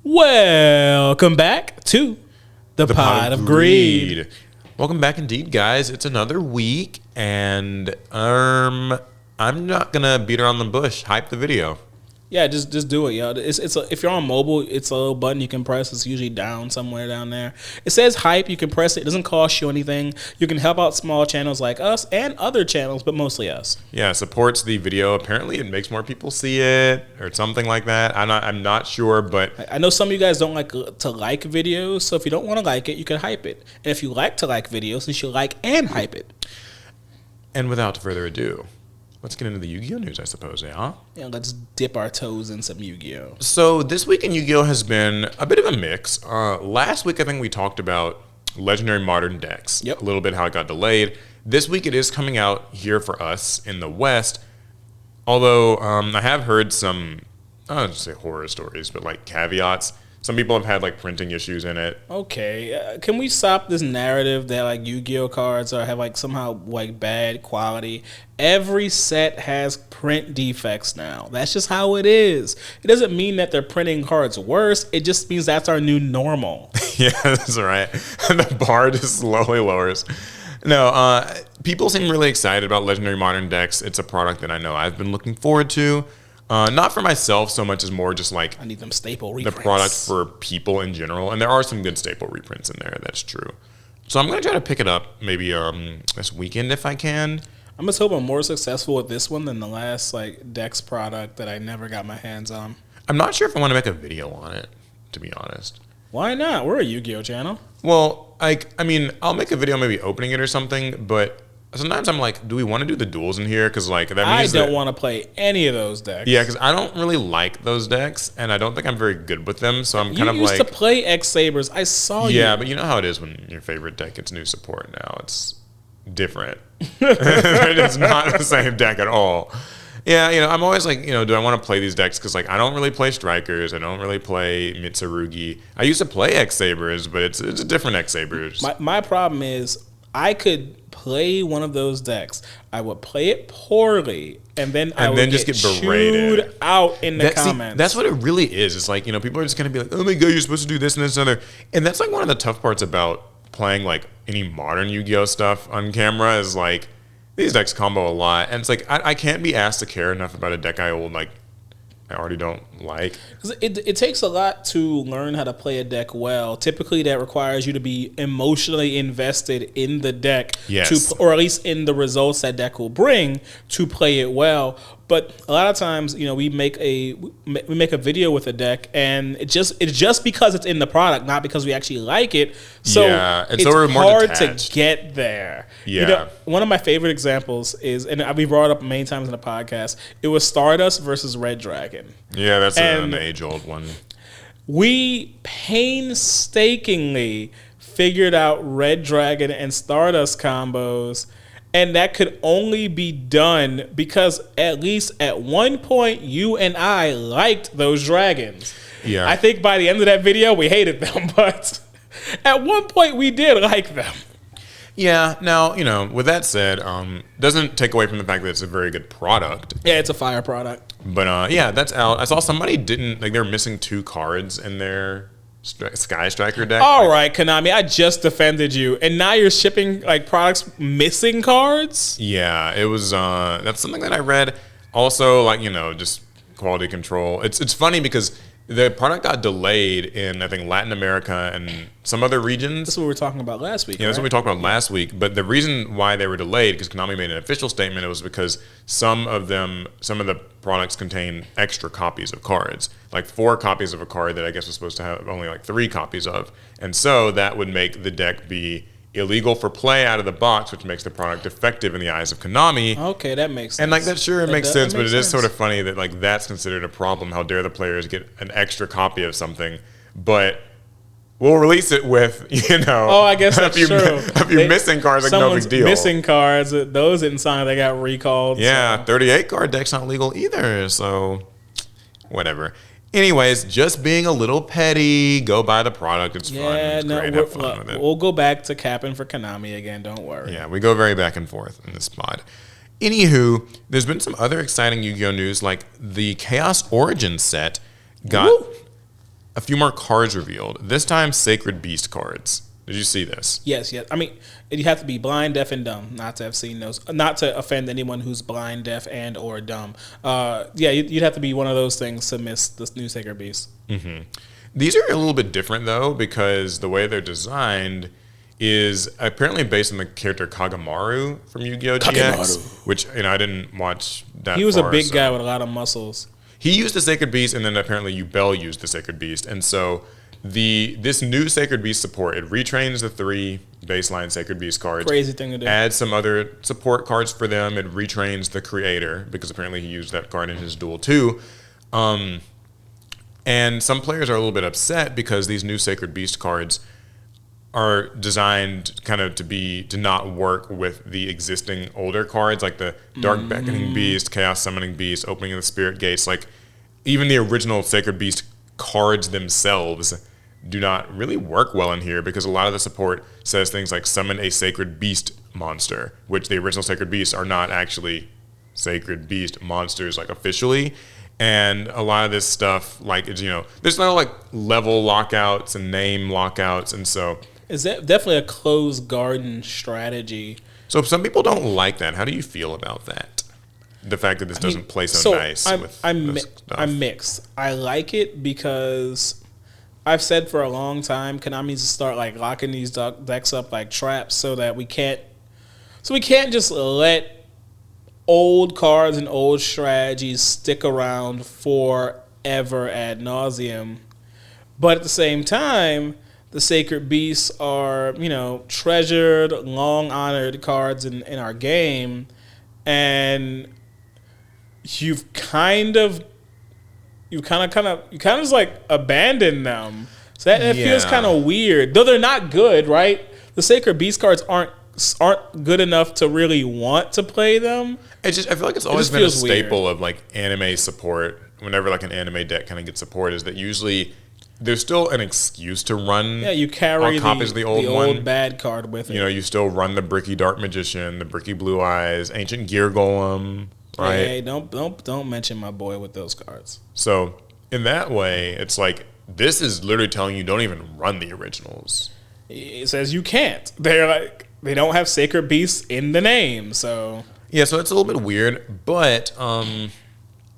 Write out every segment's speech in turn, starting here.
Welcome back to the Pod of Greed. Welcome back indeed, guys. It's another week, and I'm not gonna beat around the bush. Hype the video. Yeah, just do it, yo. If you're on mobile, it's a little button you can press. It's usually down somewhere down there. It says hype. You can press it. It doesn't cost you anything. You can help out small channels like us and other channels, but mostly us. Yeah, supports the video. Apparently, it makes more people see it or something like that. I'm not sure, but I know some of you guys don't like to like videos, so if you don't want to like it, you can hype it. And if you like to like videos, you should like and hype it. And without further ado, let's get into the Yu-Gi-Oh! News, I suppose, yeah? Yeah, let's dip our toes in some Yu-Gi-Oh! So this week in Yu-Gi-Oh! Has been a bit of a mix. Last week, I think we talked about Legendary Modern decks. Yep. A little bit how it got delayed. This week, it is coming out here for us in the West. Although, I have heard some, I don't say horror stories, but like caveats. Some people have had like printing issues in it. Okay, can we stop this narrative that like Yu-Gi-Oh cards have like somehow like bad quality? Every set has print defects now. That's just how it is. It doesn't mean that they're printing cards worse. It just means that's our new normal. Yeah, that's right. The bar just slowly lowers. No, people seem really excited about Legendary Modern decks. It's a product that I know I've been looking forward to. Not for myself so much as more just like I need them staple reprints. The product for people in general, and there are some good staple reprints in there. That's true. So I'm gonna try to pick it up maybe this weekend if I can. I'm just hoping I'm more successful with this one than the last like Dex product that I never got my hands on. I'm not sure if I want to make a video on it, to be honest. Why not? We're a Yu-Gi-Oh channel. Well, I mean, I'll make a video maybe opening it or something, but sometimes I'm like, do we want to do the duels in here? Because like that means I don't want to play any of those decks. Yeah, because I don't really like those decks, and I don't think I'm very good with them. So I'm kind of like, you used to play X Sabers. I saw you. Yeah, but you know how it is when your favorite deck gets new support now. It's different. It's not the same deck at all. Yeah, I'm always like, do I want to play these decks? Because like I don't really play Strikers. I don't really play Mitsurugi. I used to play X Sabers, but it's a different X Sabers. My problem is I could play one of those decks. I would play it poorly, and then I would just get berated chewed out in the comments. See, that's what it really is. It's like, people are just going to be like, oh my god, you're supposed to do this and this and other. And that's like one of the tough parts about playing like any modern Yu-Gi-Oh stuff on camera is like, these decks combo a lot. And it's like, I can't be asked to care enough about a deck I already don't like. It takes a lot to learn how to play a deck well. Typically, that requires you to be emotionally invested in the deck, yes, or at least in the results that deck will bring to play it well. But a lot of times, we make a video with a deck, and it's just because it's in the product, not because we actually like it. So yeah, it's so more hard detached to get there. Yeah. One of my favorite examples is, and we brought it up many times in the podcast, it was Stardust versus Red Dragon. Yeah, that's an age-old one. We painstakingly figured out Red Dragon and Stardust combos, and that could only be done because at least at one point you and I liked those dragons. Yeah. I think by the end of that video we hated them, but at one point we did like them. Yeah, now, with that said, doesn't take away from the fact that it's a very good product. Yeah, it's a fire product. But yeah, that's out. I saw somebody they're missing 2 cards in their Sky Striker deck. All right, Konami, I just defended you, and now you're shipping like products missing cards? Yeah, it was, that's something that I read. Also, like, just quality control. It's funny because the product got delayed in, I think, Latin America and some other regions. That's what we were talking about last week. Yeah, that's what we talked about last week. But the reason why they were delayed, because Konami made an official statement, it was because some of the products contain extra copies of cards, like 4 copies of a card that I guess was supposed to have only like 3 copies of, and so that would make the deck be illegal for play out of the box, which makes the product defective in the eyes of Konami. Okay, that makes sense. And like that makes sense, but it is sort of funny that like that's considered a problem. How dare the players get an extra copy of something, but we'll release it with, Oh, I guess that's true. If you're missing cards, like no big deal. Missing cards, those didn't sign, they got recalled. Yeah, so. 38 card deck's not legal either, so whatever. Anyways, just being a little petty, go buy the product. It's fun. It's great. Have fun with it. We'll go back to capping for Konami again. Don't worry. Yeah, we go very back and forth in this pod. Anywho, there's been some other exciting Yu-Gi-Oh news, like the Chaos Origins set got... Woo! a few more cards revealed. This time, Sacred Beast cards. Did you see this? Yes, yes. I mean, you have to be blind, deaf, and dumb not to have seen those. Not to offend anyone who's blind, deaf, and or dumb. Yeah, you'd have to be one of those things to miss this new Sacred Beast. Mm-hmm. These are a little bit different, though, because the way they're designed is apparently based on the character Kagamaru from Yu-Gi-Oh! GX, which, I didn't watch that. He was a big guy with a lot of muscles. He used the Sacred Beast, and then apparently Yubel used the Sacred Beast, and so this new Sacred Beast support, it retrains the 3 baseline Sacred Beast cards. Crazy thing to do. Adds some other support cards for them. It retrains the creator, because apparently he used that card in his duel too. And some players are a little bit upset because these new Sacred Beast cards are designed kind of to not work with the existing older cards, like the Dark Beckoning Beast, Chaos Summoning Beast, Opening of the Spirit Gates. Like, even the original Sacred Beast cards themselves do not really work well in here, because a lot of the support says things like summon a Sacred Beast monster, which the original Sacred Beasts are not actually Sacred Beast monsters, like, officially. And a lot of this stuff, like, there's no, like, level lockouts and name lockouts, and so... It's definitely a closed garden strategy. So some people don't like that. How do you feel about that? The fact that this doesn't play so nice with this stuff. I'm mixed. I like it because I've said for a long time, Konami needs to start, like, locking these decks up like traps so that we can't just let old cards and old strategies stick around forever ad nauseum. But at the same time, the Sacred Beasts are, treasured, long-honored cards in our game, and you've kind of just like abandoned them. So that feels kind of weird. Though they're not good, right? The Sacred Beast cards aren't good enough to really want to play them. I feel like it's always been a staple of, like, anime support. Whenever, like, an anime deck kind of gets support, is that usually there's still an excuse to run. Yeah, you carry copies of the old bad card with it. You still run the Bricky Dark Magician, the Bricky Blue Eyes, Ancient Gear Golem, right? Hey, don't mention my boy with those cards. So in that way, it's like, this is literally telling you don't even run the originals. It says you can't. They're like, they don't have Sacred Beasts in the name, so yeah. So it's a little bit weird, but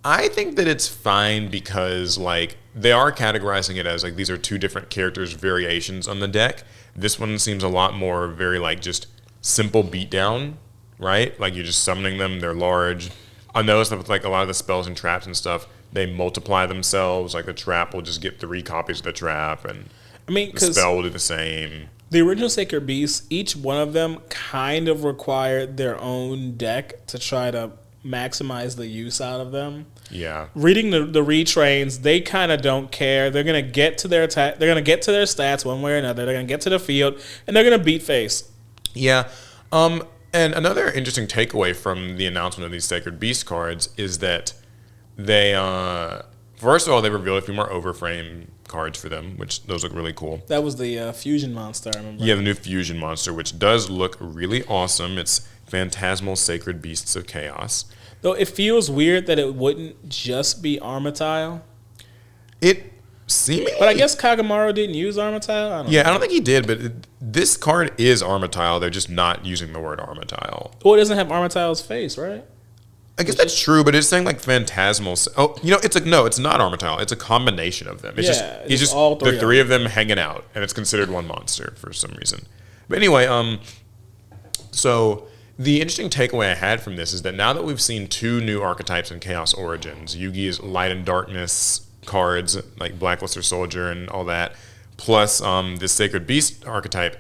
I think that it's fine because, like, they are categorizing it as, like, these are 2 different characters' variations on the deck. This one seems a lot more very, like, just simple beatdown, right? Like, you're just summoning them, they're large. I noticed that with, like, a lot of the spells and traps and stuff, they multiply themselves. Like, the trap will just get 3 copies of the trap, and the spell will do the same. The original Sacred Beasts, each one of them kind of required their own deck to try to maximize the use out of them. Yeah. Reading the retrains, they kind of don't care. They're gonna get to their attack. They're gonna get to their stats one way or another. They're gonna get to the field, and they're gonna beat face. Yeah. And another interesting takeaway from the announcement of these Sacred Beast cards is that they, first of all, they revealed a few more overframe cards for them, which those look really cool. That was the fusion monster, I remember. Yeah, the new fusion monster, which does look really awesome. It's Phantasmal Sacred Beasts of Chaos. Though it feels weird that it wouldn't just be Armatile. It seemingly... But I guess Kagamaru didn't use Armatile? I don't think he did, but this card is Armatile. They're just not using the word Armatile. Well, it doesn't have Armatile's face, right? I guess that's true, but it's saying, like, Phantasmal... Oh, it's like, no, it's not Armatile. It's a combination of them. It's just all the 3 of them hanging out, and it's considered one monster for some reason. But anyway, so... The interesting takeaway I had from this is that now that we've seen 2 new archetypes in Chaos Origins, Yugi's Light and Darkness cards, like Blackluster Soldier and all that, plus this Sacred Beast archetype,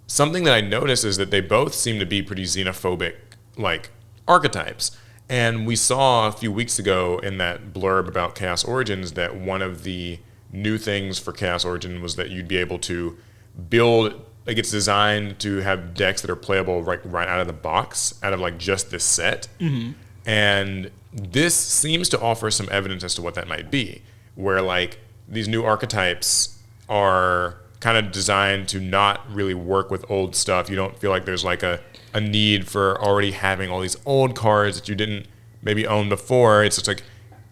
something that I noticed is that they both seem to be pretty xenophobic, like, archetypes. And we saw a few weeks ago in that blurb about Chaos Origins that one of the new things for Chaos Origin was that you'd be able to build... Like, it's designed to have decks that are playable right out of the box, out of, like, just this set. Mm-hmm. And this seems to offer some evidence as to what that might be, where, like, these new archetypes are kind of designed to not really work with old stuff. You don't feel like there's, like, a need for already having all these old cards that you didn't maybe own before. It's just like,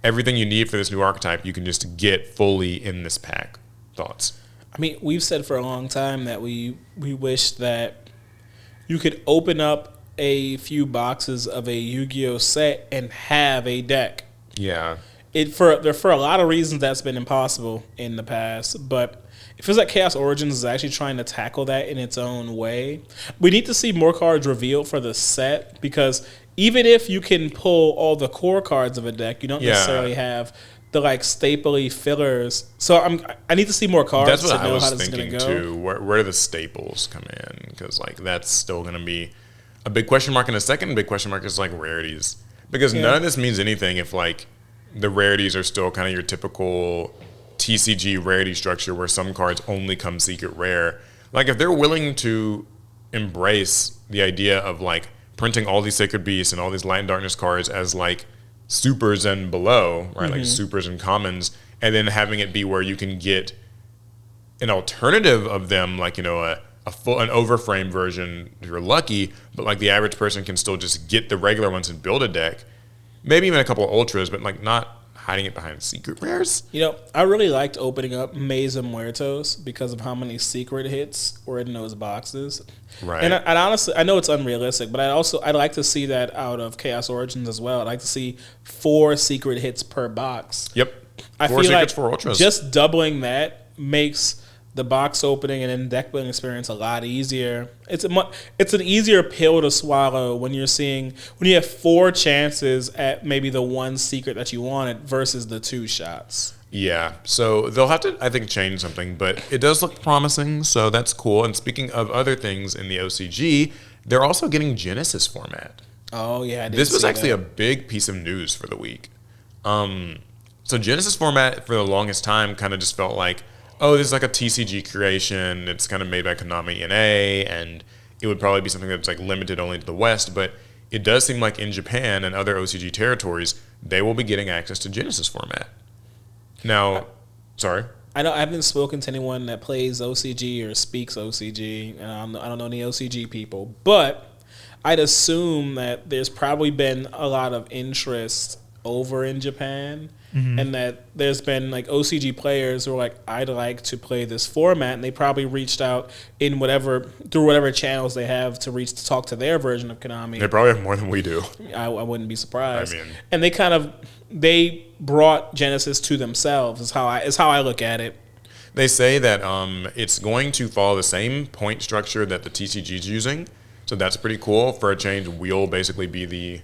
everything you need for this new archetype, you can just get fully in this pack. Thoughts? I mean, we've said for a long time that we wish that you could open up a few boxes of a Yu-Gi-Oh set and have a deck. Yeah. For a lot of reasons that's been impossible in the past, but it feels like Chaos Origins is actually trying to tackle that in its own way. We need to see more cards revealed for the set, because even if you can pull all the core cards of a deck, you don't necessarily have the like stapley fillers. So I need to see more cards. That's what to know I was how this thinking is gonna go. too. Where do the staples come in? Because like that's still going to be a big question mark in a second. Big question mark is like rarities, because none of this means anything if like the rarities are still kind of your typical TCG rarity structure where some cards only come secret rare. Like if they're willing to embrace the idea of like printing all these Sacred Beasts and all these Light and Darkness cards as like supers and below, right? Like supers and commons, and then having it be where you can get an alternative of them, like, you know, an overframe version if you're lucky, but like the average person can still just get the regular ones and build a deck. Maybe even a couple of ultras, but like not hiding it behind secret rares. You know, I really liked opening up Mesa Muertos because of how many secret hits were in those boxes. Right. And honestly, I know it's unrealistic, but I'd like to see that out of Chaos Origins as well. I'd like to see 4 secret hits per box. Yep. 4 secrets, like 4 ultras. Just doubling that makes the box opening and then deck building experience a lot easier. It's an easier pill to swallow when you have 4 chances at maybe the one secret that you wanted versus the 2 shots. Yeah, so they'll have to, I think, change something, but it does look promising, so that's cool. And speaking of other things in the OCG, they're also getting Genesys Format. Oh, yeah, I did This was see actually that. a big piece of news for the week. So Genesys Format, for the longest time, kind of just felt like, oh, this is like a TCG creation. It's kind of made by Konami NA, and it would probably be something that's like limited only to the West, but it does seem like in Japan and other OCG territories, they will be getting access to Genesys Format. Now, sorry. I know I haven't spoken to anyone that plays OCG or speaks OCG, and I don't know any OCG people, but I'd assume that there's probably been a lot of interest over in Japan, and that there's been like OCG players who are like, I'd like to play this format, and they probably reached out through whatever channels they have to talk to their version of Konami. They probably have more than we do. I wouldn't be surprised. I mean, and they brought Genesys to themselves. Is how I look at it. They say that it's going to follow the same point structure that the TCG is using, so that's pretty cool. For a change, we'll basically be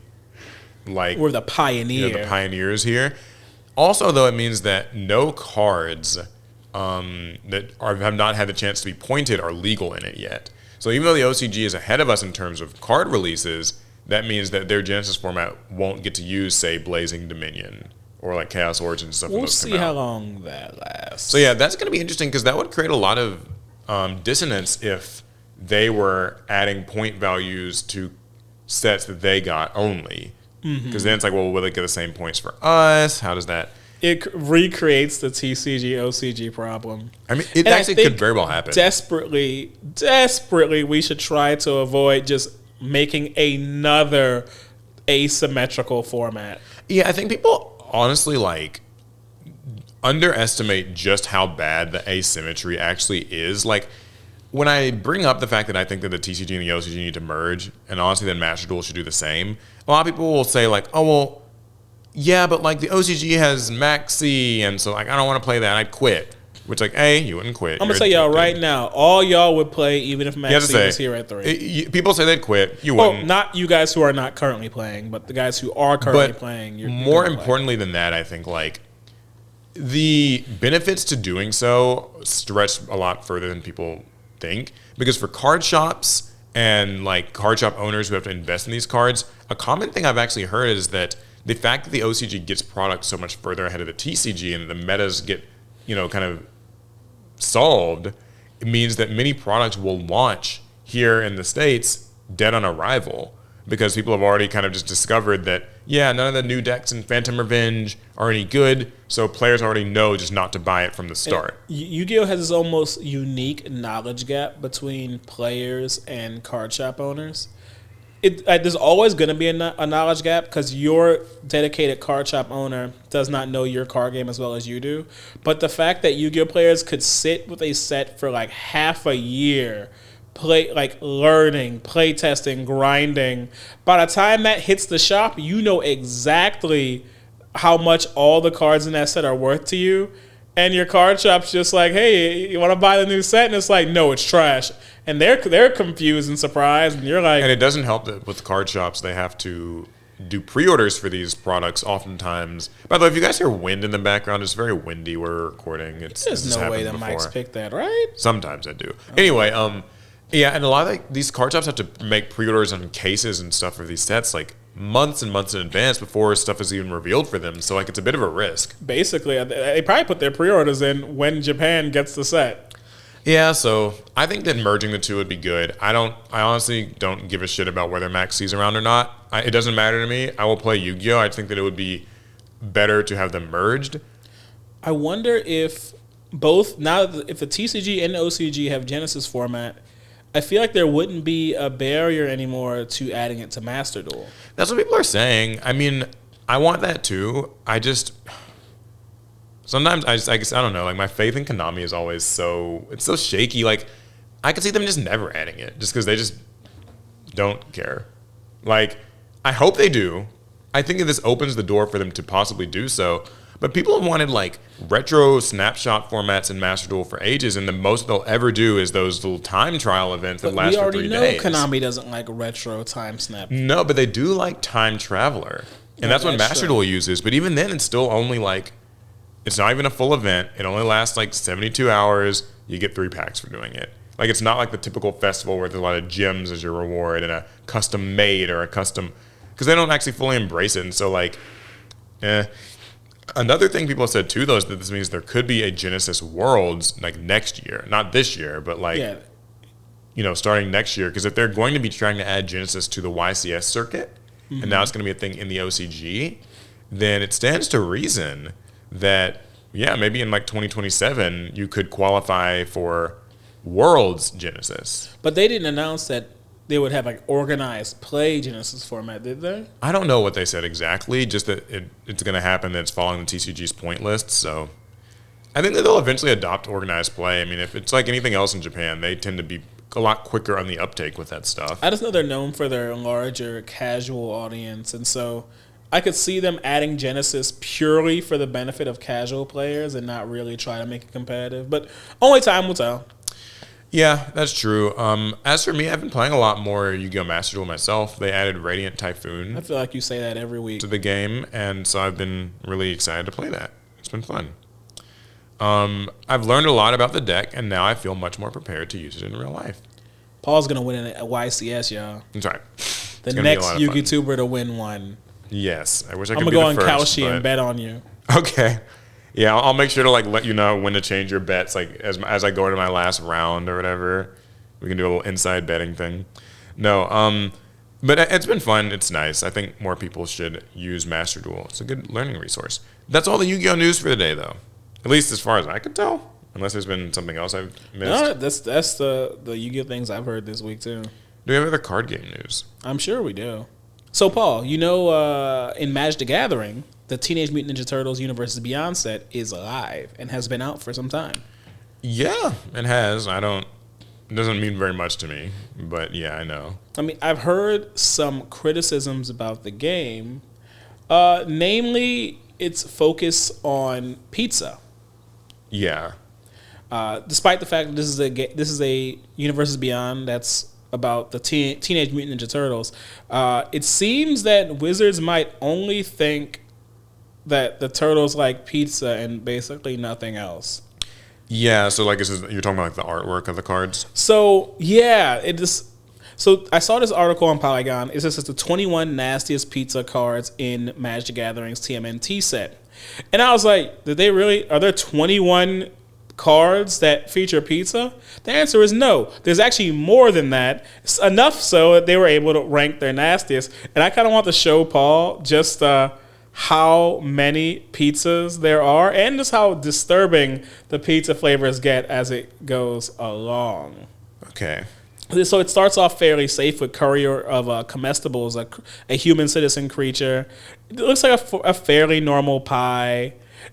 we're the pioneer. The pioneers here. Also, though, it means that no cards that have not had the chance to be pointed are legal in it yet. So even though the OCG is ahead of us in terms of card releases, that means that their Genesys format won't get to use, say, Blazing Dominion or like Chaos Origins and stuff. We'll see how long that lasts. So yeah, that's going to be interesting because that would create a lot of dissonance if they were adding point values to sets that they got only. Because then it's like, well, will they get the same points for us? How does that? It recreates the TCG OCG problem. I mean, it actually could very well happen. Desperately, we should try to avoid just making another asymmetrical format. Yeah, I think people honestly underestimate just how bad the asymmetry actually is. Like, when I bring up the fact that I think that the TCG and the OCG need to merge, and honestly then Master Duel should do the same, a lot of people will say like, oh, well, yeah, but like the OCG has Maxi, and so like I don't want to play that, I'd quit. Which like, A, you wouldn't quit. I'm going to tell y'all right now, all y'all would play even if Maxi was here at 3. People say they'd quit, you wouldn't. Well, not you guys who are not currently playing, but the guys who are currently playing. You're more importantly than that, I think like the benefits to doing so stretch a lot further than people think, because for card shops and like card shop owners who have to invest in these cards, a common thing I've actually heard is that the fact that the OCG gets product so much further ahead of the TCG and the metas get, kind of solved, it means that many products will launch here in the States dead on arrival, because people have already kind of just discovered that, yeah, none of the new decks in Phantom Revenge are any good, so players already know just not to buy it from the start. Yu-Gi-Oh! Has this almost unique knowledge gap between players and card shop owners. There's always going to be a knowledge gap because your dedicated card shop owner does not know your card game as well as you do. But the fact that Yu-Gi-Oh players could sit with a set for like half a year, learning, play testing, grinding, by the time that hits the shop, you know exactly how much all the cards in that set are worth to you. And your card shop's just like, hey, you want to buy the new set? And it's like, no, it's trash. And they're confused and surprised, and you're like... And it doesn't help that with card shops, they have to do pre-orders for these products oftentimes. By the way, if you guys hear wind in the background, it's very windy. We're recording. There's no way the mics pick that, right? Sometimes I do. Anyway, yeah, and a lot of these card shops have to make pre-orders on cases and stuff for these sets, like months and months in advance before stuff is even revealed for them. So, like, it's a bit of a risk. Basically, they probably put their pre-orders in when Japan gets the set. Yeah, so I think that merging the two would be good. I honestly don't give a shit about whether Max C's around or not. It doesn't matter to me. I will play Yu-Gi-Oh! I think that it would be better to have them merged. I wonder if if the TCG and the OCG have Genesys format, I feel like there wouldn't be a barrier anymore to adding it to Master Duel. That's what people are saying. I mean, I want that too. Sometimes I guess I don't know. Like, my faith in Konami is always so shaky. Like, I could see them just never adding it just because they just don't care. Like, I hope they do. I think that this opens the door for them to possibly do so. But people have wanted like retro snapshot formats in Master Duel for ages, and the most they'll ever do is those little time trial events that last for 3 days. We already know Konami doesn't like retro time snap. No, but they do like Time Traveler, and that's what Master Duel uses. But even then, it's still only like, it's not even a full event. It only lasts like 72 hours. You get 3 packs for doing it. Like, it's not like the typical festival where there's a lot of gems as your reward and a custom made or a custom, because they don't actually fully embrace it. And so, like, Another thing people have said too, though, is that this means there could be a Genesis Worlds like next year, not this year, but like, starting next year. Because if they're going to be trying to add Genesis to the YCS circuit, and now it's going to be a thing in the OCG, then it stands to reason that maybe in like 2027 you could qualify for Worlds Genesis. But they didn't announce that they would have like organized play Genesis format, did they? I don't know what they said exactly, just that it's going to happen, that it's following the TCG's point list. So I think that they'll eventually adopt organized play. I mean, if it's like anything else in Japan, they tend to be a lot quicker on the uptake with that stuff. I just know they're known for their larger casual audience, and so I could see them adding Genesis purely for the benefit of casual players and not really try to make it competitive. But only time will tell. Yeah, that's true. As for me, I've been playing a lot more Yu-Gi-Oh! Master Duel myself. They added Radiant Typhoon. I feel like you say that every week. To the game, and so I've been really excited to play that. It's been fun. I've learned a lot about the deck, and now I feel much more prepared to use it in real life. Paul's going to win a YCS, y'all. That's right. The next Yu-Gi tuber to win one. Yes. I wish I could be the first. I'm going to go on Kalshi and bet on you. Okay. Yeah, I'll make sure to like let you know when to change your bets, like as I go into my last round or whatever. We can do a little inside betting thing. No, but it's been fun. It's nice. I think more people should use Master Duel. It's a good learning resource. That's all the Yu-Gi-Oh news for the day, though. At least as far as I could tell. Unless there's been something else I've missed. No, that's the Yu-Gi-Oh things I've heard this week too. Do we have other card game news? I'm sure we do. So, Paul, in Magic the Gathering, the Teenage Mutant Ninja Turtles Universes Beyond set is live and has been out for some time. Yeah, it has. It doesn't mean very much to me, but yeah, I know. I mean, I've heard some criticisms about the game, namely its focus on pizza. Yeah. Despite the fact that this is a Universes Beyond that's about the Teenage Mutant Ninja Turtles, it seems that Wizards might only think that the turtles like pizza and basically nothing else. Yeah, so like you're talking about like the artwork of the cards? So yeah, so I saw this article on Polygon. It says it's the 21 nastiest pizza cards in Magic the Gathering's TMNT set. And I was like, are there 21 cards that feature pizza? The answer is no. There's actually more than that. It's enough so that they were able to rank their nastiest. And I kind of want to show Paul just how many pizzas there are and just how disturbing the pizza flavors get as it goes along. Okay. So it starts off fairly safe with courier of comestibles, a human citizen creature. It looks like a fairly normal pie,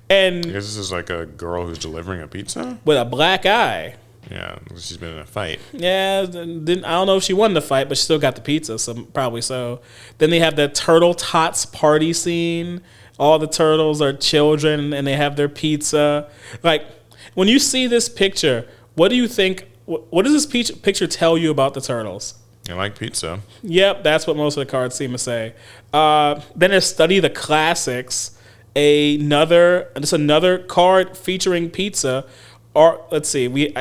and I guess this is like a girl who's delivering a pizza. with a black eye. Yeah, she's been in a fight. Yeah, I don't know if she won the fight, but she still got the pizza, so probably so. Then they have the Turtle Tots party scene. All the turtles are children, and they have their pizza. Like, when you see this picture, what do you think? What does this picture tell you about the turtles? I like pizza. Yep, that's what most of the cards seem to say. Then there's Study the Classics, another card featuring pizza. Or let's see,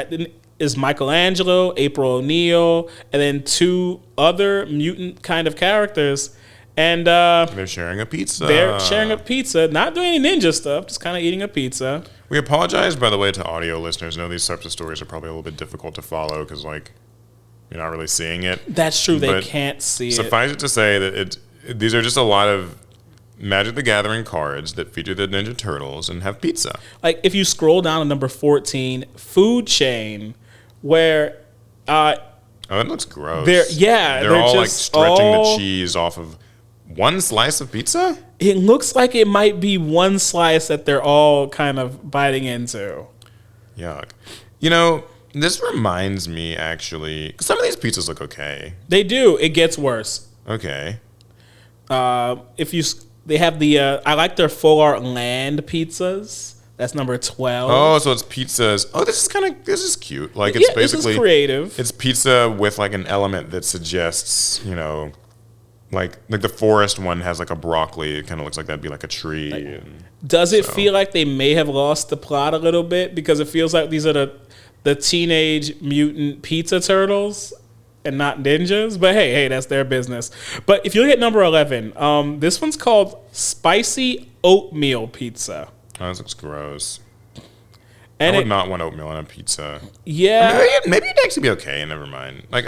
is Michelangelo, April O'Neil, and then 2 other mutant kind of characters. And they're sharing a pizza. Not doing any ninja stuff, just kind of eating a pizza. We apologize, by the way, to audio listeners. I know these types of stories are probably a little bit difficult to follow because, like, you're not really seeing it. That's true. They can't see it. Suffice it to say that these are just a lot of Magic the Gathering cards that feature the Ninja Turtles and have pizza. Like, if you scroll down to number 14, Food Chain, where... oh, that looks gross. They're all, like, just stretching the cheese off of one slice of pizza? It looks like it might be one slice that they're all kind of biting into. Yuck. You know, this reminds me, actually, some of these pizzas look okay. They do. It gets worse. Okay. They have I like their full art land pizzas. That's number 12. Oh, so it's pizzas. Oh, this is cute. Like, it's basically... this is creative. It's pizza with, like, an element that suggests, you know... Like the forest one has like a broccoli. It kind of looks like that'd be like a tree. Does it feel like they may have lost the plot a little bit because it feels like these are the teenage mutant pizza turtles and not ninjas? But hey, that's their business. But if you look at number 11, this one's called Spicy Oatmeal Pizza. Oh, this looks gross. And I would not want oatmeal on a pizza. Yeah, I mean, maybe it'd actually be okay. Never mind. Like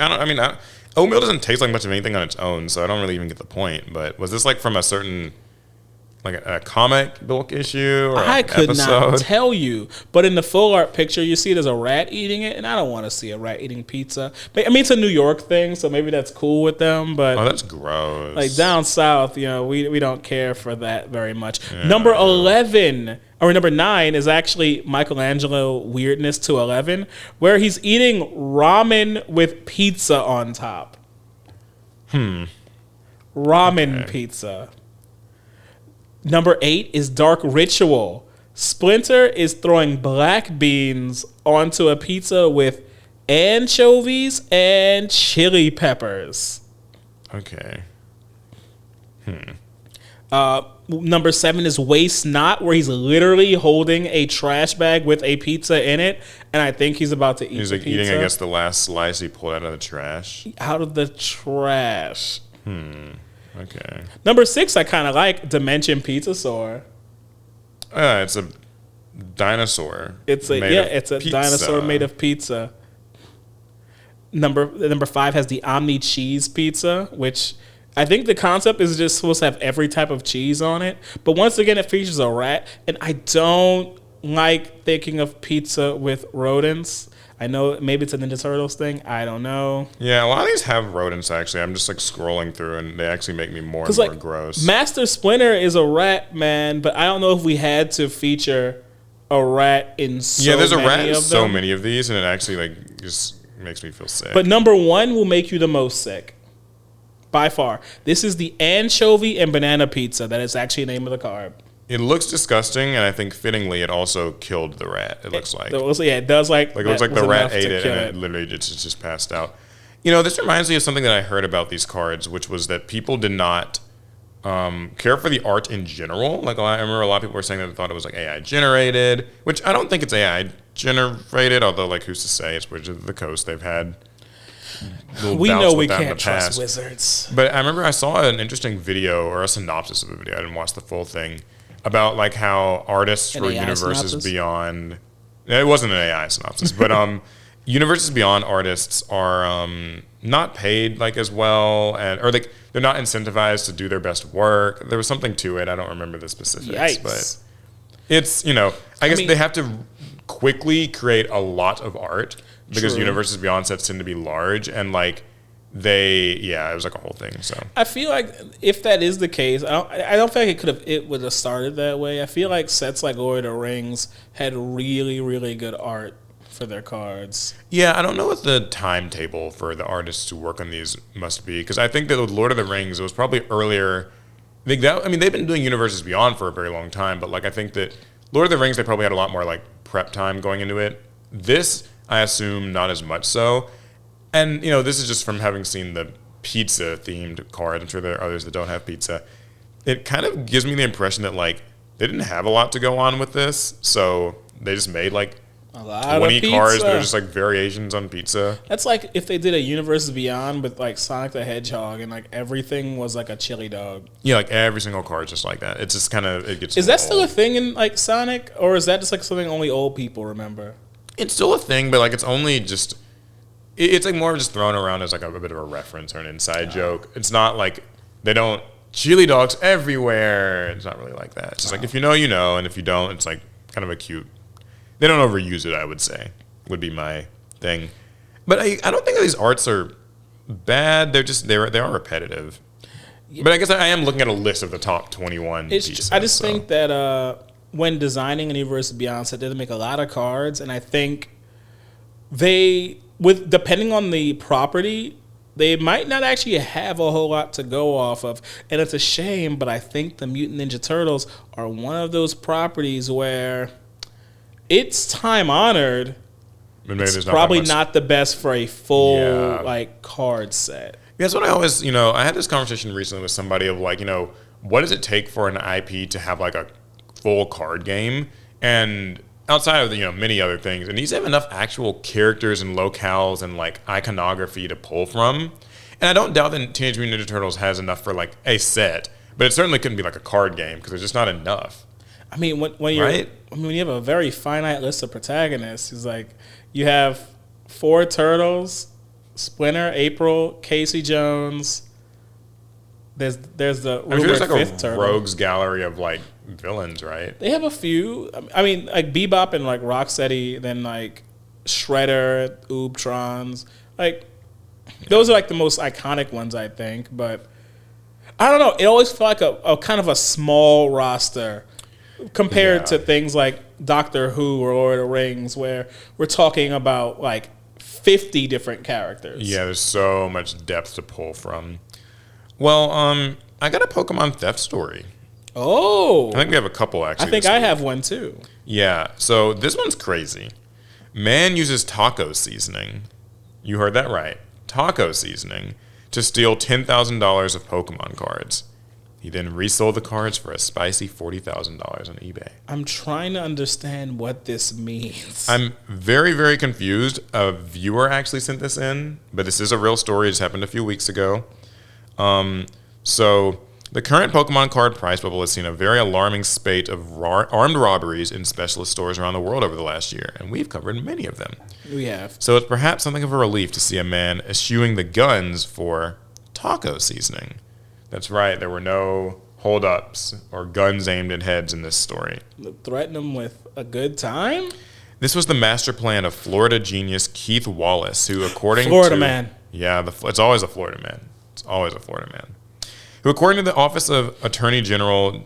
oatmeal doesn't taste like much of anything on its own, so I don't really even get the point. But was this like from a certain, like a comic book issue or I could episode? not tell you. But in the full art picture, you see there's a rat eating it, and I don't want to see a rat eating pizza. I mean, it's a New York thing, so maybe that's cool with them. But oh, that's gross. Like down south, you know, we don't care for that very much. Yeah, number 11. Or number 9 is actually Michelangelo weirdness to 11, where he's eating ramen with pizza on top. Ramen pizza. Number 8 is Dark Ritual. Splinter is throwing black beans onto a pizza with anchovies and chili peppers. Okay. Number 7 is Waste Not, where he's literally holding a trash bag with a pizza in it, and I think he's about to eat He's the like pizza. eating, I guess, the last slice he pulled out of the trash. Out of the trash. Okay. Number 6, I kind of like Dimension Pizza Soar. It's a dinosaur. It's a pizza. dinosaur made of pizza. Number 5 has the Omni Cheese Pizza, which I think the concept is just supposed to have every type of cheese on it. But once again, it features a rat, and I don't like thinking of pizza with rodents. I know maybe it's a Ninja Turtles thing. I don't know. Yeah, a lot of these have rodents, actually. I'm just like scrolling through, and they actually make me more and more gross. Master Splinter is a rat, man, but I don't know if we had to feature a rat in so many of them. Yeah, there's a rat in so many of these, and it actually like just makes me feel sick. But number 1 will make you the most sick. By far. This is the anchovy and banana pizza. That is actually the name of the card. It looks disgusting, and I think fittingly, it also killed the rat. It looks like. It does like. Like it looks like the rat ate it, and it literally just passed out. You know, this reminds me of something that I heard about these cards, which was that people did not care for the art in general. Like I remember a lot of people were saying that they thought it was like AI generated, which I don't think it's AI generated. Although, like, who's to say? It's Wizards of the Coast. They've had. We know we can't trust wizards. But I remember I saw an interesting video or a synopsis of a video. I didn't watch the full thing about like how artists for Universes Beyond. It wasn't an AI synopsis, but Universes Beyond artists are not paid like as well, or like they're not incentivized to do their best work. There was something to it. I don't remember the specifics, but it's I guess they have to quickly create a lot of art because True. Universes Beyond sets tend to be large and like it was like a whole thing. So I feel like if that is the case, I don't feel like it would have started that way. I feel like sets like Lord of the Rings had really, really good art for their cards. yeah, I don't know what the timetable for the artists who work on these must be because I think that with Lord of the Rings it was probably earlier. They've been doing Universes Beyond for a very long time, but like I think that Lord of the Rings they probably had a lot more like prep time going into it. This I assume not as much so. And, this is just from having seen the pizza-themed cards. I'm sure there are others that don't have pizza. It kind of gives me the impression that, like, they didn't have a lot to go on with this. So they just made, like, a lot 20 of cards pizza. that are just, like, variations on pizza. That's like if they did a Universes Beyond with, like, Sonic the Hedgehog and, like, everything was, like, a chili dog. Yeah, like, every single card is just like that. It's just kind of, it gets Is that old. still a thing in, like, Sonic? Or is that just, like, something only old people remember? It's still a thing, but, like, it's only just... It's like more just thrown around as like a bit of a reference or an inside joke. It's not like they don't chili dogs everywhere. It's not really like that. It's just like if you know, you know, and if you don't, it's like kind of a cute. They don't overuse it, I would say, would be my thing. But I don't think these arts are bad. They are repetitive. Yeah. But I guess I am looking at a list of the top 21 pieces. I just think that when designing a Universes Beyond set, they make a lot of cards, and I think depending on the property, they might not actually have a whole lot to go off of. And it's a shame, but I think the Mutant Ninja Turtles are one of those properties where it's time honored. It's probably not the best for a full card set. That's what I always, I had this conversation recently with somebody of like, what does it take for an IP to have like a full card game? And outside of the, many other things, it needs to have enough actual characters and locales and like iconography to pull from. And I don't doubt that Teenage Mutant Ninja Turtles has enough for like a set, but it certainly couldn't be like a card game because there's just not enough. I mean, when you have a very finite list of protagonists, it's like you have 4 turtles, Splinter, April, Casey Jones. There's the rumored like 5th turtle. Rogues gallery of like villains, right? They have a few. I mean, like Bebop and like Rocksteady, then like Shredder, Oobtrons. Like those are like the most iconic ones, I think. But I don't know. It always felt like a kind of a small roster compared to things like Doctor Who or Lord of the Rings, where we're talking about like 50 different characters. Yeah, there's so much depth to pull from. Well, I got a Pokemon theft story. Oh. I think we have a couple, actually. I think I have one, too. Yeah, so this one's crazy. Man uses taco seasoning. You heard that right. Taco seasoning to steal $10,000 of Pokemon cards. He then resold the cards for a spicy $40,000 on eBay. I'm trying to understand what this means. I'm very, very confused. A viewer actually sent this in, but this is a real story. It just happened a few weeks ago. So the current Pokemon card price bubble has seen a very alarming spate of armed robberies in specialist stores around the world over the last year, and we've covered many of them. We have. So it's perhaps something of a relief to see a man eschewing the guns for taco seasoning. That's right, there were no holdups or guns aimed at heads in this story. Threaten them with a good time? This was the master plan of Florida genius Keith Wallace, who according Florida to... man. Yeah, it's always a Florida man. It's always a Florida man. Who, according to the Office of Attorney General,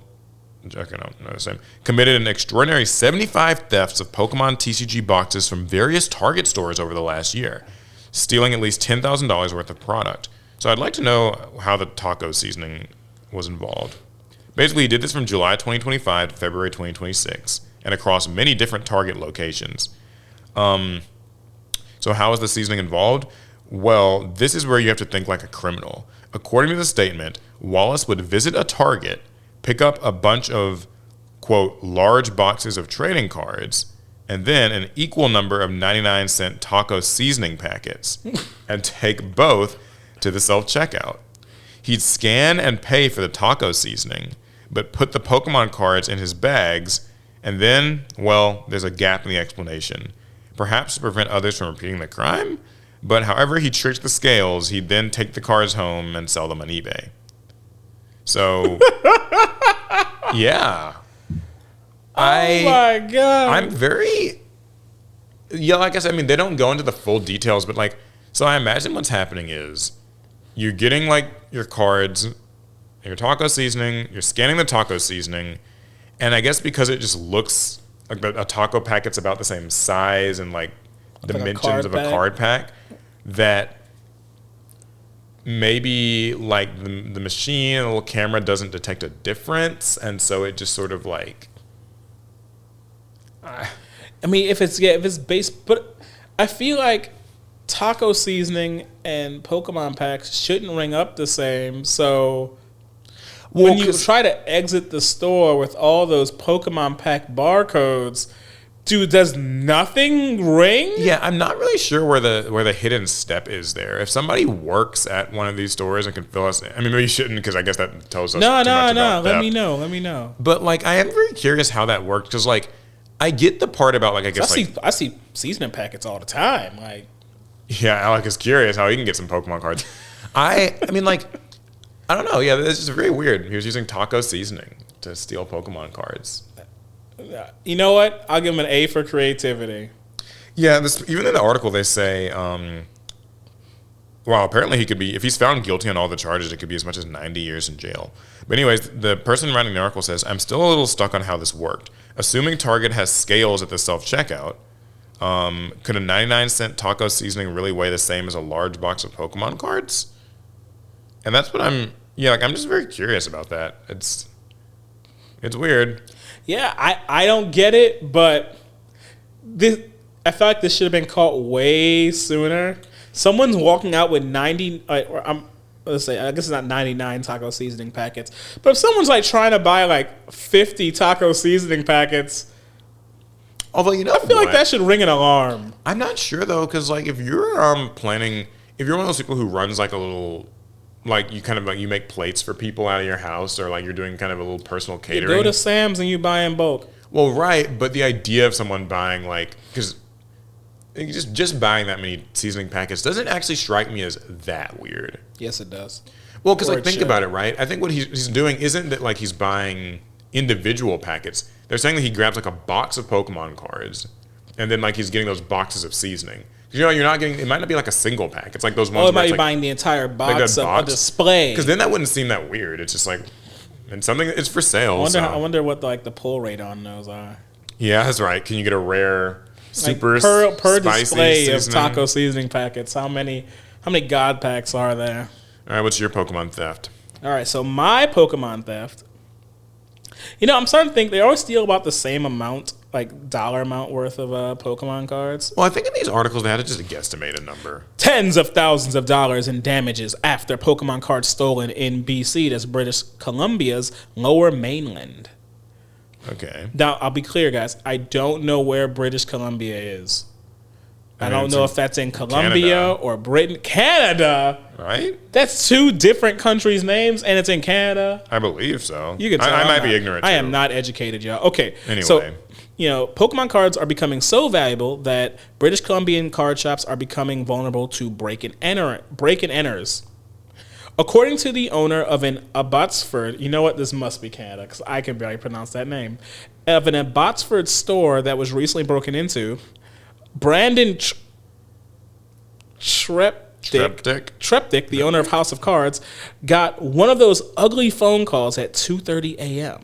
committed an extraordinary 75 thefts of Pokemon TCG boxes from various Target stores over the last year, stealing at least $10,000 worth of product. So I'd like to know how the taco seasoning was involved. Basically, he did this from July 2025 to February 2026, and across many different Target locations. So how is the seasoning involved? Well, this is where you have to think like a criminal. According to the statement, Wallace would visit a Target, pick up a bunch of, quote, large boxes of trading cards, and then an equal number of 99-cent taco seasoning packets, and take both to the self-checkout. He'd scan and pay for the taco seasoning, but put the Pokemon cards in his bags, and then, well, there's a gap in the explanation. Perhaps to prevent others from repeating the crime? But however he tricked the scales, he'd then take the cards home and sell them on eBay. So, yeah. Oh my God. I'm very Yeah, like I said, I mean, they don't go into the full details, but like, so I imagine what's happening is you're getting like your cards, your taco seasoning, you're scanning the taco seasoning, and I guess because it just looks like a taco packet's about the same size and like dimensions of a card pack, that maybe like the machine, the little camera doesn't detect a difference, and so it just sort of like. I mean, if it's based, but I feel like taco seasoning and Pokemon packs shouldn't ring up the same. So when you try to exit the store with all those Pokemon pack barcodes, dude, does nothing ring? Yeah, I'm not really sure where the hidden step is there. If somebody works at one of these stores and can fill us in, I mean, maybe you shouldn't, because I guess that tells us too much about Let me know. But like, I am very curious how that worked, because like, I get the part about like, I guess I see seasoning packets all the time. Like, yeah, Alec is curious how he can get some Pokemon cards. I mean, like, I don't know. Yeah, this is very weird. He was using taco seasoning to steal Pokemon cards. You know what? I'll give him an A for creativity. Yeah, even in the article they say, well, apparently he could be, if he's found guilty on all the charges, it could be as much as 90 years in jail. But anyways, the person writing the article says, I'm still a little stuck on how this worked. Assuming Target has scales at the self-checkout, could a 99-cent taco seasoning really weigh the same as a large box of Pokemon cards? And that's what I'm just very curious about that. It's weird. Yeah, I don't get it, but I feel like this should have been caught way sooner. Someone's walking out with 90, let's say, I guess it's not 99 taco seasoning packets, but if someone's like trying to buy like 50 taco seasoning packets, although, you know, I feel like that should ring an alarm. I'm not sure though, because like if you're if you're one of those people who runs like a little, like you kind of like you make plates for people out of your house, or like you're doing kind of a little personal catering. You go to Sam's and you buy in bulk. Well, right, but the idea of someone buying like, because just buying that many seasoning packets doesn't actually strike me as that weird. Yes, it does. Well, because like think about it, right? I think what he's doing isn't that like he's buying individual packets. They're saying that he grabs like a box of Pokemon cards, and then like he's getting those boxes of seasoning. You know, you're not getting. It might not be like a single pack. It's like those ones. Oh, it might be buying the entire box of a display. Because then that wouldn't seem that weird. It's just like, and something. It's for sale. I wonder what like the pull rate on those are. Yeah, that's right. Can you get a rare, super like per spicy display seasoning? of taco seasoning packets? How many God packs are there? All right, what's your Pokemon theft? All right, so my Pokemon theft. You know, I'm starting to think they always steal about the same amount, like dollar amount worth of Pokemon cards. Well, I think in these articles they had to just guesstimate a number. Tens of thousands of dollars in damages after Pokemon cards stolen in BC, that's British Columbia's lower mainland. Okay. Now, I'll be clear, guys. I don't know where British Columbia is. I don't know if that's in Colombia Canada. or Britain. Canada? Right? That's two different countries' names, and it's in Canada? I believe so. You can tell I might be ignorant, too. I am not educated, y'all. Okay. Anyway. So, you know, Pokemon cards are becoming so valuable that British Columbian card shops are becoming vulnerable to break-and-enters. According to the owner of an Abbotsford, you know what? This must be Canada, because I can barely pronounce that name, of an Abbotsford store that was recently broken into, Brandon Treptic, the owner of House of Cards, got one of those ugly phone calls at 2:30 a.m.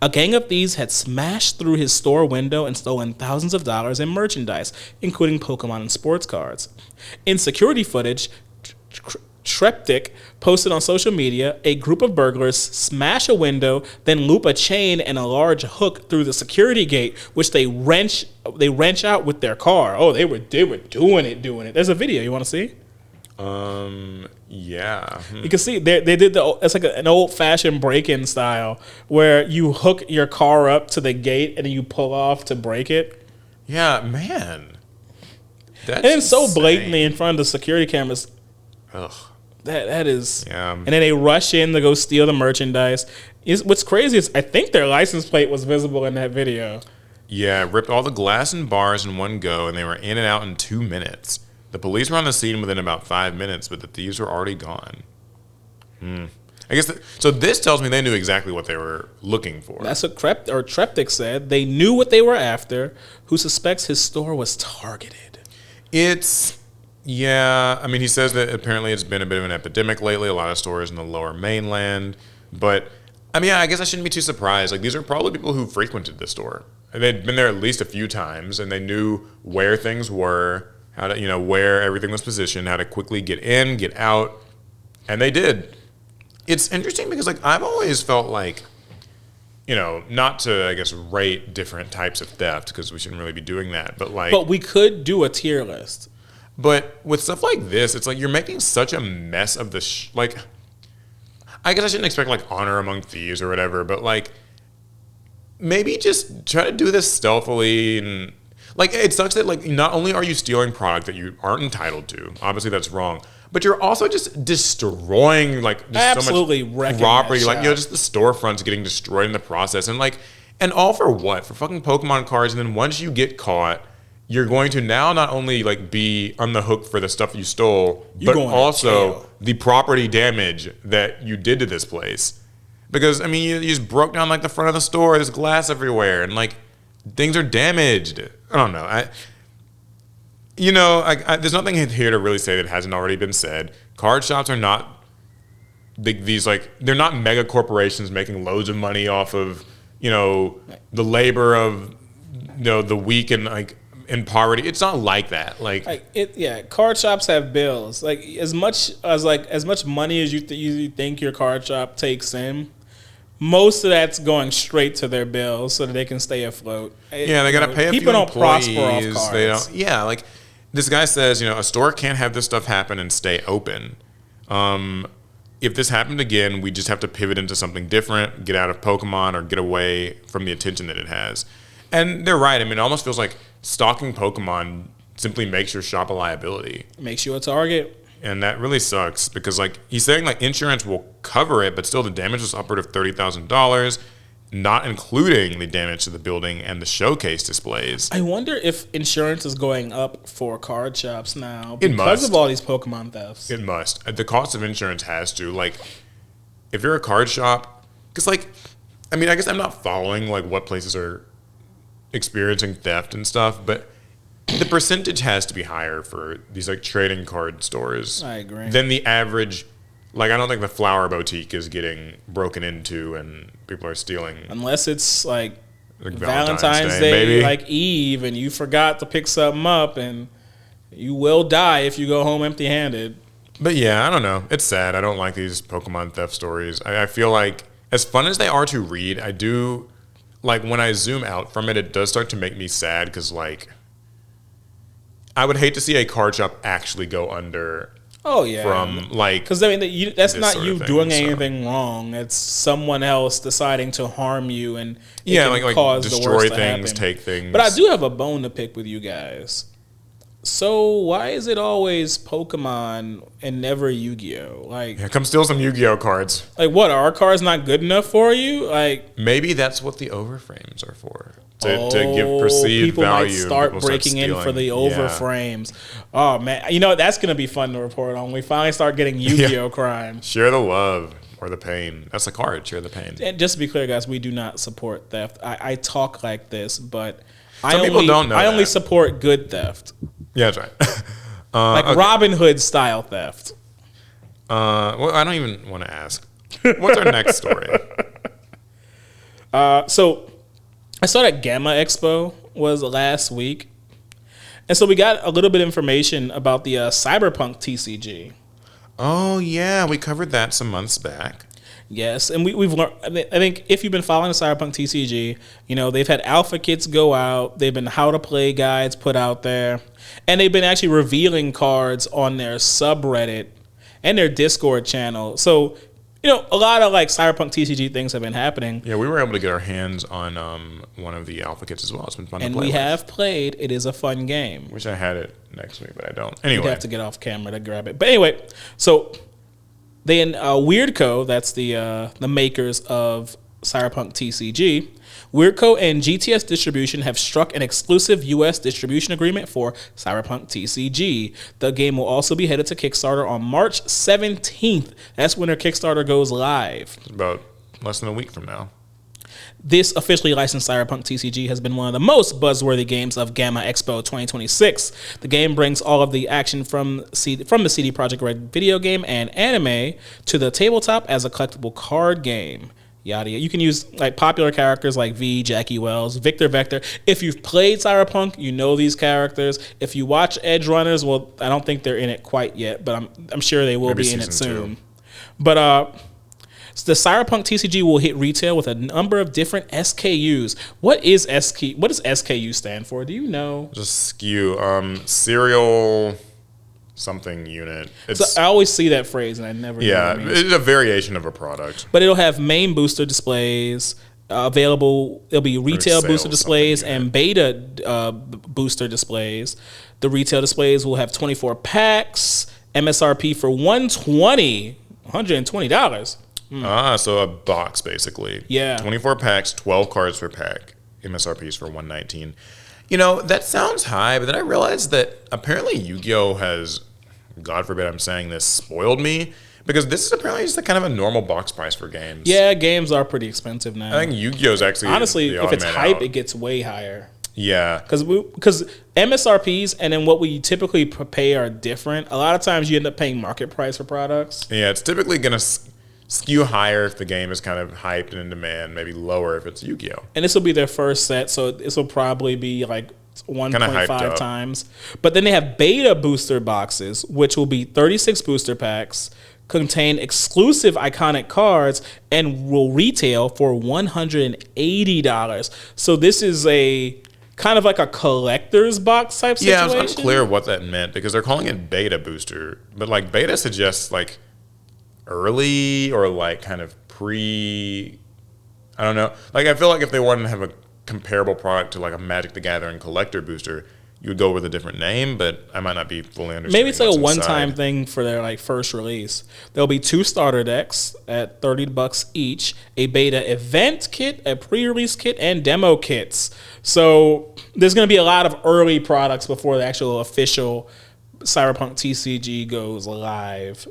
A gang of thieves had smashed through his store window and stolen thousands of dollars in merchandise, including Pokemon and sports cards. In security footage, Treptic posted on social media, a group of burglars smash a window, then loop a chain and a large hook through the security gate, which they wrench out with their car. Oh, they were doing it. There's a video. You want to see? Yeah. You can see they did it's like an old fashioned break-in style where you hook your car up to the gate and then you pull off to break it. Yeah, man. That's and it's so blatantly in front of the security cameras. Ugh. That is, yeah. And then they rush in to go steal the merchandise. What's crazy is I think their license plate was visible in that video. Yeah, ripped all the glass and bars in one go, and they were in and out in 2 minutes. The police were on the scene within about 5 minutes, but the thieves were already gone. And I guess so. This tells me they knew exactly what they were looking for. That's what Treptic said. They knew what they were after. Who suspects his store was targeted? Yeah. I mean, he says that apparently it's been a bit of an epidemic lately. A lot of stores in the Lower Mainland, but I mean, yeah, I guess I shouldn't be too surprised. Like, these are probably people who frequented the store. They'd been there at least a few times, and they knew where things were, how to, where everything was positioned, how to quickly get in, get out, and they did. It's interesting because, like, I've always felt like, not to, I guess, rate different types of theft, because we shouldn't really be doing that, but, like... But we could do a tier list. But with stuff like this, it's like you're making such a mess of the... I guess I shouldn't expect, like, honor among thieves or whatever, but, like... Maybe just try to do this stealthily and like it sucks that like not only are you stealing product that you aren't entitled to, obviously that's wrong, but you're also just destroying like just so much property, like just the storefronts getting destroyed in the process, and all for what? For fucking Pokemon cards, and then once you get caught, you're going to now not only like be on the hook for the stuff you stole, but also the property damage that you did to this place. Because, I mean, you just broke down, like, the front of the store. There's glass everywhere. And, like, things are damaged. I don't know. There's nothing here to really say that hasn't already been said. Card shops are not these, like, they're not mega corporations making loads of money off of, the labor of, the weak and, like, in poverty. It's not like that. Card shops have bills. Like, as much money as you think your card shop takes in, most of that's going straight to their bills so that they can stay afloat. Yeah, they got to pay a few employees. People don't prosper off cards. They don't. Yeah, like this guy says, a store can't have this stuff happen and stay open. If this happened again, we just have to pivot into something different, get out of Pokemon, or get away from the attention that it has. And they're right. I mean, it almost feels like stalking Pokemon simply makes your shop a liability. Makes you a target. And that really sucks because, like, he's saying, like, insurance will cover it, but still the damage was upward of $30,000, not including the damage to the building and the showcase displays. I wonder if insurance is going up for card shops now because of all these Pokemon thefts. It must. The cost of insurance has to. Like, if you're a card shop, because, like, I mean, I guess I'm not following, like, what places are experiencing theft and stuff, but... the percentage has to be higher for these like trading card stores. I agree. Than the average. Like I don't think the flower boutique is getting broken into and people are stealing. Unless it's like Valentine's Day, maybe. Like Eve, and you forgot to pick something up, and you will die if you go home empty-handed. But yeah, I don't know. It's sad. I don't like these Pokemon theft stories. I feel like as fun as they are to read, I do like when I zoom out from it, it does start to make me sad because like. I would hate to see a card shop actually go under. Oh yeah, from like because I mean that's not you doing anything wrong. It's someone else deciding to harm you and like cause destroy the worst things, take things. But I do have a bone to pick with you guys. So why is it always Pokemon and never Yu-Gi-Oh? Like, come steal some Yu-Gi-Oh cards. Like what? Are our cards not good enough for you? Like maybe that's what the overframes are for. To give perceived people value. People might start breaking in for the overframes. Oh, man. That's going to be fun to report on. We finally start getting Yu-Gi-Oh crimes. Share the love or the pain. That's the card. Share the pain. And just to be clear, guys, we do not support theft. I talk like this, but people don't know I only support good theft. Yeah, that's right. Like Robin Hood style theft. Well, I don't even want to ask. What's our next story? So... I saw that Gamma Expo was last week. And so we got a little bit of information about the Cyberpunk TCG. Oh, yeah. We covered that some months back. Yes. And we've learned, I think if you've been following the Cyberpunk TCG, they've had alpha kits go out. They've been how to play guides put out there. And they've been actually revealing cards on their subreddit and their Discord channel. So... a lot of like Cyberpunk TCG things have been happening. Yeah, we were able to get our hands on one of the alpha kits as well. It's been fun to play. And we have played. It is a fun game. Wish I had it next week, but I don't. Anyway. You'd have to get off camera to grab it. But anyway, so then Weirdco, that's the makers of Cyberpunk TCG, Weirco and GTS Distribution have struck an exclusive U.S. distribution agreement for Cyberpunk TCG. The game will also be headed to Kickstarter on March 17th. That's when their Kickstarter goes live. It's about less than a week from now. This officially licensed Cyberpunk TCG has been one of the most buzzworthy games of Gamma Expo 2026. The game brings all of the action from the CD Projekt Red video game and anime to the tabletop as a collectible card game. Yada yada. You can use like popular characters like V, Jackie Wells, Victor Vector. If you've played Cyberpunk, you know these characters. If you watch Edge Runners, well, I don't think they're in it quite yet, but I'm sure they will Maybe be in it soon. 2. But so the Cyberpunk TCG will hit retail with a number of different SKUs. What does SKU stand for? Do you know? Just SKU, serial something unit. So I always see that phrase and I never know what it means. It's a variation of a product. But it'll have main booster displays available. It'll be retail booster displays and beta booster displays. The retail displays will have 24 packs, MSRP for $120. So a box basically. Yeah. 24 packs, 12 cards per pack. MSRPs for $119. You know, that sounds high, but then I realized that apparently Yu-Gi-Oh has, God forbid I'm saying this, spoiled me, because this is apparently just a kind of a normal box price for games. Yeah, games are pretty expensive now. I think Yu-Gi-Oh is actually honestly, the if it's odd man hype, out. it gets way higher. Yeah. Because MSRPs and then what we typically pay are different. A lot of times you end up paying market price for products. Yeah, it's typically going to skew higher if the game is kind of hyped and in demand, maybe lower if it's Yu-Gi-Oh. And this will be their first set, so this will probably be like 1.5 times. But then they have beta booster boxes, which will be 36 booster packs, contain exclusive iconic cards, and will retail for $180. So this is a kind of like a collector's box type situation. Yeah, I was unclear what that meant because they're calling it beta booster, but like beta suggests like early or like kind of I don't know. Like I feel like if they wanted to have a comparable product to like a Magic the Gathering collector booster, you would go with a different name, but I might not be fully understanding. Maybe it's like a one-time inside. thing for their like first release. There'll be 2 starter decks at $30 each, a beta event kit, a pre-release kit, and demo kits. So there's going to be a lot of early products before the actual official Cyberpunk TCG goes live.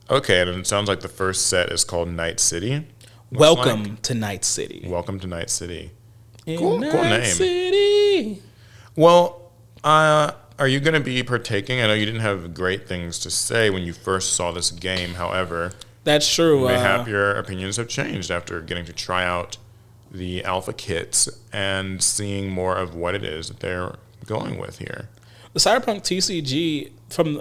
Okay, and it sounds like the first set is called Night City. Welcome to Night City. Welcome to Night City. Cool name. City. Well, are you going to be partaking? I know you didn't have great things to say when you first saw this game. However, that's true. Mayhap your opinions have changed after getting to try out the alpha kits and seeing more of what it is that they're going with here. The Cyberpunk TCG,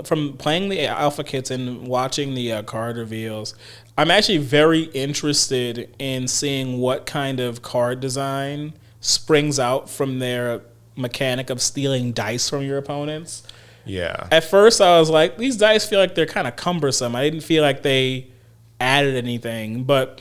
from playing the alpha kits and watching the card reveals, I'm actually very interested in seeing what kind of card design springs out from their mechanic of stealing dice from your opponents. Yeah. At first, I was like, these dice feel like they're kind of cumbersome. I didn't feel like they added anything, but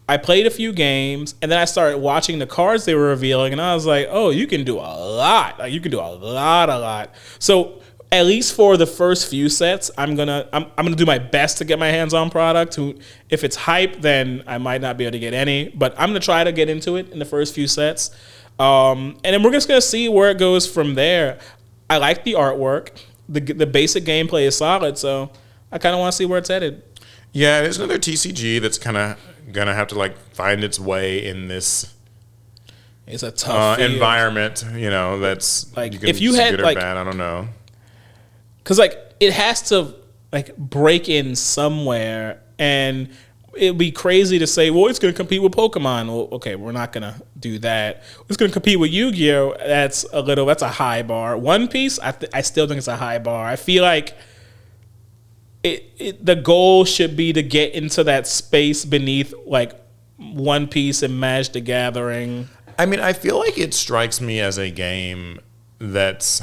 I played a few games, and then I started watching the cards they were revealing, and I was like, oh, you can do a lot. Like, you can do a lot. So at least for the first few sets, I'm gonna do my best to get my hands on product. If it's hype, then I might not be able to get any, but I'm gonna try to get into it in the first few sets. And then we're just gonna see where it goes from there. I like the artwork. The basic gameplay is solid, so I kind of want to see where it's headed. Yeah, there's another TCG that's kind of gonna have to like find its way in this. It's a tough environment, you know. That's like you can, if you had good or like bad, I don't know. Because like it has to like break in somewhere, and it'd be crazy to say, well, it's going to compete with Pokemon. Well, okay, we're not going to do that. It's going to compete with Yu-Gi-Oh. That's a high bar. One Piece, I still think it's a high bar. I feel like the goal should be to get into that space beneath like One Piece and Magic the Gathering. I mean, I feel like it strikes me as a game that's,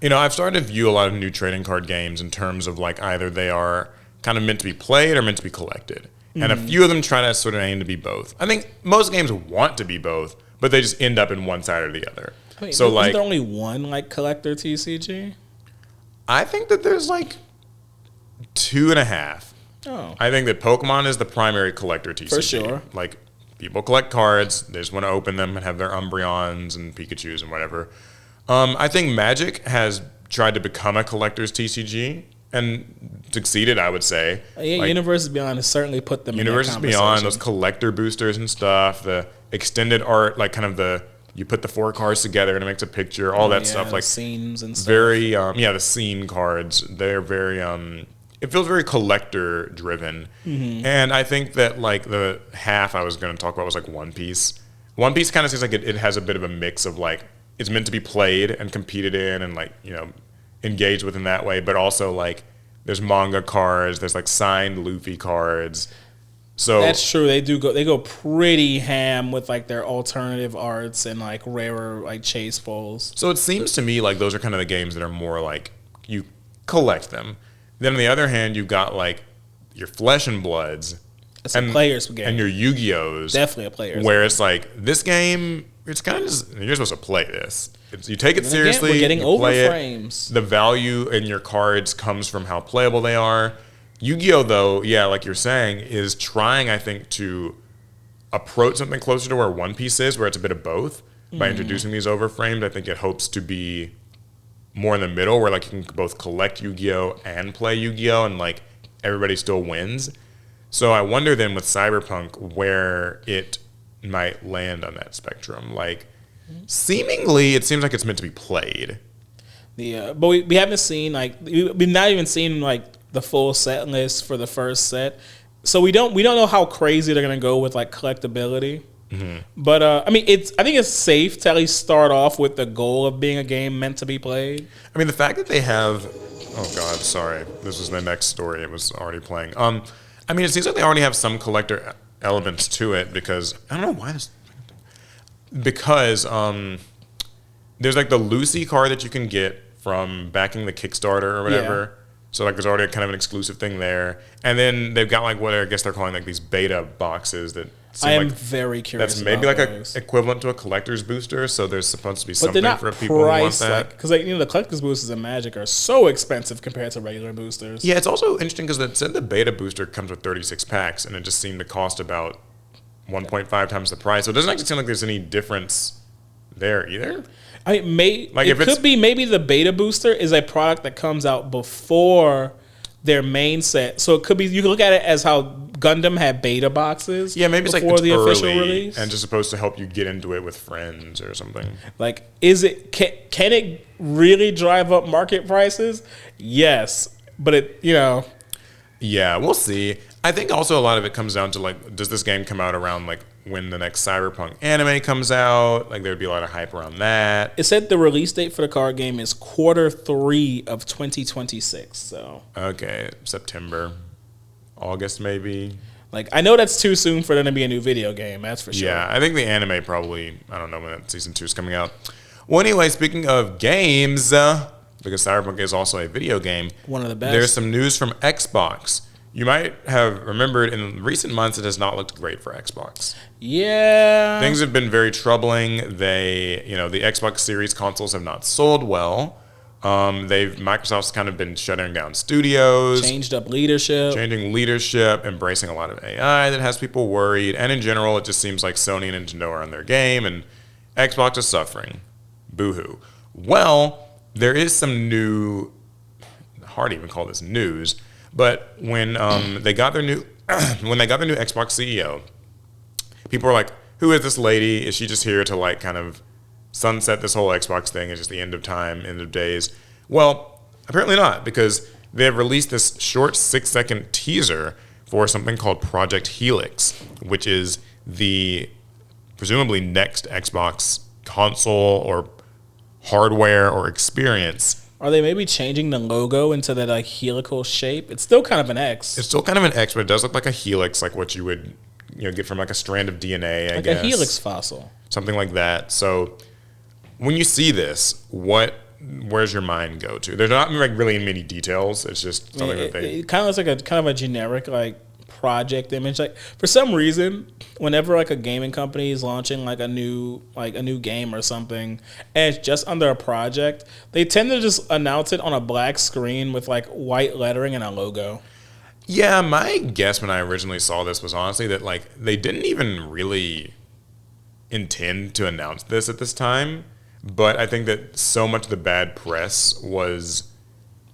you know, I've started to view a lot of new trading card games in terms of like either they are kind of meant to be played or meant to be collected. Mm-hmm. And a few of them try to sort of aim to be both. I think most games want to be both, but they just end up in one side or the other. Wait, so is there only one like collector TCG? I think that there's like 2.5. Oh. I think that Pokemon is the primary collector TCG. For sure. Like people collect cards. They just want to open them and have their Umbreons and Pikachus and whatever. I think Magic has tried to become a collector's TCG and succeeded, I would say. Yeah, like, Universes Beyond has certainly put them Universes in that Beyond, those collector boosters and stuff, the extended art, like kind of you put the 4 cards together and it makes a picture, all that stuff. Like scenes and stuff. Very, the scene cards. They're very, it feels very collector driven. Mm-hmm. And I think that like the half I was going to talk about was like One Piece. One Piece kind of seems like it has a bit of a mix of like, it's meant to be played and competed in and like, engaged with in that way, but also like there's manga cards, there's like signed Luffy cards. So that's true. They go pretty ham with like their alternative arts and like rarer like chase foals. So it seems to me like those are kind of the games that are more like you collect them. Then on the other hand, you've got like your Flesh and Bloods. It's a player's game. And your Yu-Gi-Ohs. Definitely a player's where game. It's like this game, it's kind of just, you're supposed to play this. You take it seriously. We're getting over play frames. The value in your cards comes from how playable they are. Yu-Gi-Oh, though, yeah, like you're saying, is trying, I think, to approach something closer to where One Piece is, where it's a bit of both. By introducing these overframed, I think it hopes to be more in the middle, where like you can both collect Yu-Gi-Oh and play Yu-Gi-Oh, and like everybody still wins. So I wonder then with Cyberpunk where it might land on that spectrum. Like, seemingly, it seems like it's meant to be played. Yeah, but we haven't seen like we've not even seen like the full set list for the first set, so we don't know how crazy they're gonna go with like collectability. Mm-hmm. But I think it's safe to at least start off with the goal of being a game meant to be played. I mean, the fact that they have, oh god, sorry, this was the next story. It was already playing. I mean, it seems like they already have some collector elements to it because I don't know why this. Because there's like the Lucy card that you can get from backing the Kickstarter or whatever. Yeah. So like there's already kind of an exclusive thing there. And then they've got like what I guess they're calling like these beta boxes that I am very curious. That's maybe like an equivalent to a collector's booster. So there's supposed to be something for people who want that. Because the collector's boosters in Magic are so expensive compared to regular boosters. Yeah, it's also interesting because it said the beta booster comes with 36 packs, and it just seemed to cost about 1.5 times the price. So it doesn't actually seem like there's any difference there either. I mean, it could be maybe the beta booster is a product that comes out before their main set. So it could be, you can look at it as how Gundam had beta boxes. Yeah, maybe it's like before it's the early official release, and just supposed to help you get into it with friends or something. Like, can it really drive up market prices? Yes, but it Yeah, we'll see. I think also a lot of it comes down to like, does this game come out around like when the next Cyberpunk anime comes out? Like there'd be a lot of hype around that. It said the release date for the card game is Q3 of 2026. So okay, September, August maybe. Like I know that's too soon for them to be a new video game. That's for sure. Yeah, I think the anime probably, I don't know when that season 2 is coming out. Well, anyway, speaking of games, because Cyberpunk is also a video game, one of the best. There's some news from Xbox. You might have remembered in recent months it has not looked great for Xbox. Yeah. Things have been very troubling. The Xbox Series consoles have not sold well. Microsoft's kind of been shutting down studios. Changing leadership, embracing a lot of AI that has people worried. And in general, it just seems like Sony and Nintendo are on their game and Xbox is suffering. Boo-hoo. Well, there is some new, hard to even call this news, but when they got their new Xbox CEO, people were like, "Who is this lady? Is she just here to like kind of sunset this whole Xbox thing? It's just the end of time, end of days?" Well, apparently not, because they have released this short 6-second teaser for something called Project Helix, which is the presumably next Xbox console or hardware or experience. Are they maybe changing the logo into that like helical shape? It's still kind of an X. It's still kind of an X, but it does look like a helix, like what you would get from like a strand of DNA, I guess. Like a helix fossil. Something like that. So when you see this, where's your mind go to? There's not like really many details. It's just something that they... It kind of looks like a generic like project image. Like for some reason, whenever like a gaming company is launching like a new game or something and it's just under a project, they tend to just announce it on a black screen with like white lettering and a logo. Yeah, my guess when I originally saw this was honestly that like they didn't even really intend to announce this at this time, but I think that so much of the bad press was,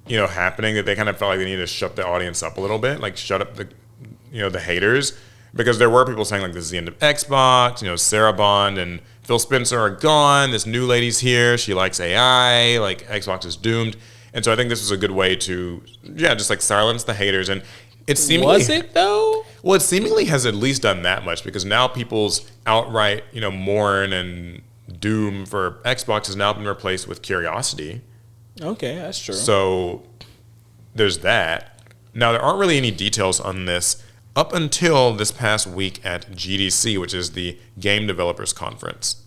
happening that they kind of felt like they needed to shut the audience up a little bit, like shut up the haters, because there were people saying like this is the end of Xbox, Sarah Bond and Phil Spencer are gone, this new lady's here, she likes AI, like Xbox is doomed. And so I think this was a good way to, just like silence the haters. And it seemingly Was it though? Well, it seemingly has at least done that much, because now people's outright, mourn and doom for Xbox has now been replaced with curiosity. Okay, that's true. So there's that. Now, there aren't really any details on this up until this past week at GDC, which is the Game Developers Conference.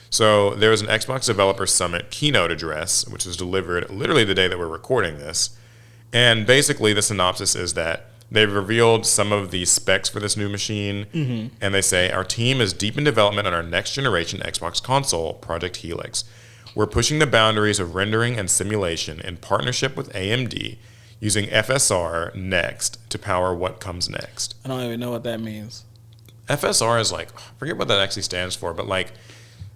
So there was an Xbox Developer Summit keynote address, which was delivered literally the day that we're recording this. And basically the synopsis is that they've revealed some of the specs for this new machine. And they say, our team is deep in development on our next generation Xbox console, Project Helix. We're pushing the boundaries of rendering and simulation in partnership with AMD, using FSR next to power what comes next. I don't even know what that means. FSR is like, I forget what that actually stands for, but like,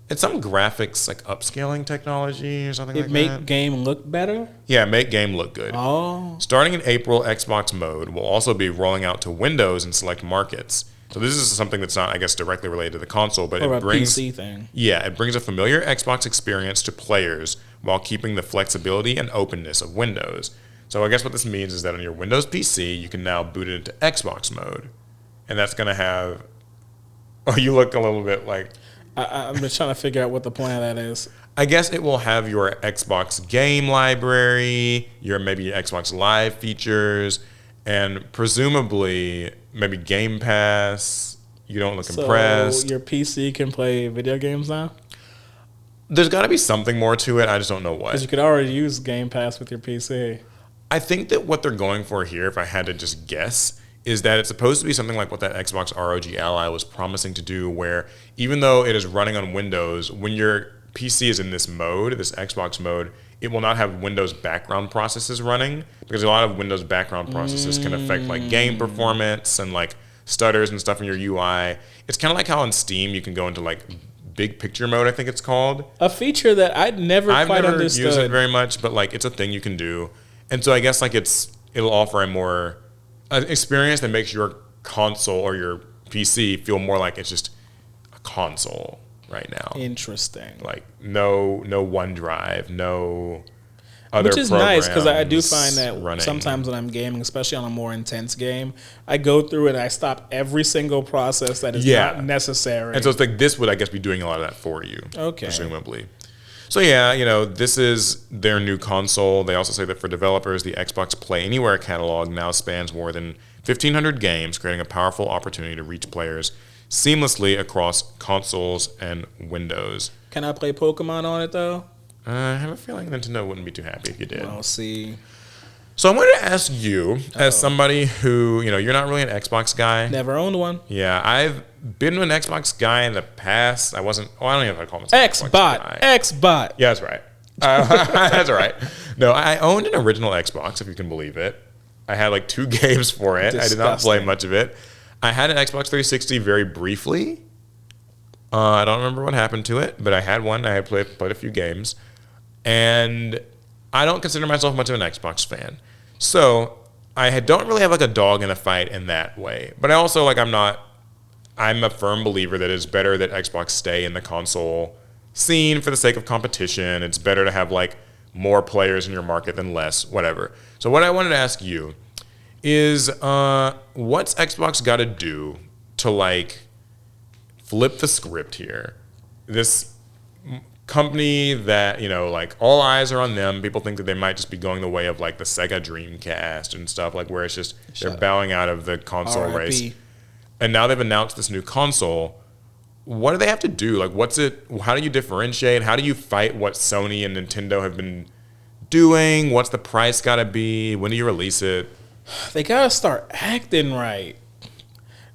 it's some graphics like upscaling technology or something like that. Make game look better? Yeah, make game look good. Oh. Starting in April, Xbox Mode will also be rolling out to Windows in select markets. So this is something that's not, I guess, directly related to the console, but Or it a brings PC thing. Yeah, it brings a familiar Xbox experience to players while keeping the flexibility and openness of Windows. So I guess what this means is that on your Windows PC, you can now boot it into Xbox Mode, and that's going to have. Oh, you look a little bit like. I'm just trying to figure out what the point of that is. I guess it will have your Xbox game library, maybe your Xbox Live features, and presumably maybe Game Pass. You don't look impressed. So your PC can play video games now? There's got to be something more to it. I just don't know what. Because you could already use Game Pass with your PC. I think that what they're going for here, if I had to just guess, is that it's supposed to be something like what that Xbox ROG Ally was promising to do, where even though it is running on Windows, when your PC is in this mode, this Xbox mode, it will not have Windows background processes running, because a lot of Windows background processes can affect like game performance and like stutters and stuff in your UI. It's kind of like how on Steam you can go into like big picture mode, I think it's called. A feature that I've never quite understood. Used it very much, but like it's a thing you can do. And so I guess like it'll offer a more experience that makes your console or your PC feel more like it's just a console right now. Interesting. Like no OneDrive, no other Which is nice, because I do programs find that running. sometimes when I'm gaming, especially on a more intense game, I go through and I stop every single process that is not necessary. And so it's like this would, I guess, be doing a lot of that for you, Okay. presumably. So yeah, this is their new console. They also say that for developers, the Xbox Play Anywhere catalog now spans more than 1,500 games, creating a powerful opportunity to reach players seamlessly across consoles and Windows. Can I play Pokemon on it, though? I have a feeling Nintendo wouldn't be too happy if you did. Well, see. So I wanted to ask you, as somebody who, you're not really an Xbox guy. Never owned one. Yeah, I've been an Xbox guy in the past. I don't even know if I call myself Xbot. Xbot. Yeah, that's right. That's right. No, I owned an original Xbox, if you can believe it. I had like 2 games for it. I did not play much of it. I had an Xbox 360 very briefly. I don't remember what happened to it, but I had one. I had played a few games. And I don't consider myself much of an Xbox fan. So I don't really have like a dog in a fight in that way. But I also I'm a firm believer that it's better that Xbox stay in the console scene for the sake of competition. It's better to have like more players in your market than less, whatever. So what I wanted to ask you is what's Xbox got to do to like flip the script here? This company that, like all eyes are on them. People think that they might just be going the way of like the Sega Dreamcast and stuff, like where it's just they're bowing out of the console race. And now they've announced this new console. What do they have to do? Like, how do you differentiate? How do you fight what Sony and Nintendo have been doing? What's the price got to be? When do you release it? They got to start acting right.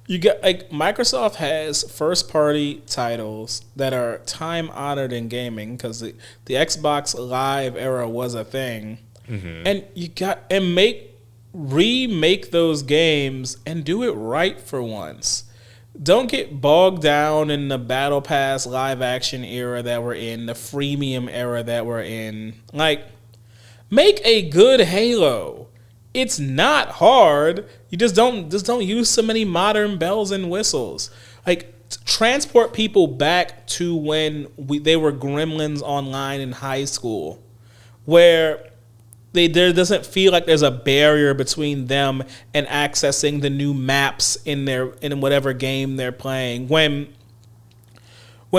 You got Microsoft has first-party titles that are time-honored in gaming because the Xbox Live era was a thing, and make remake those games and do it right for once. Don't get bogged down in the Battle Pass live action era that we're in, the freemium era that we're in. Like, make a good Halo. It's not hard. You just don't use so many modern bells and whistles. Like, transport people back to when they were gremlins online in high school, where there doesn't feel like there's a barrier between them and accessing the new maps in whatever game they're playing. When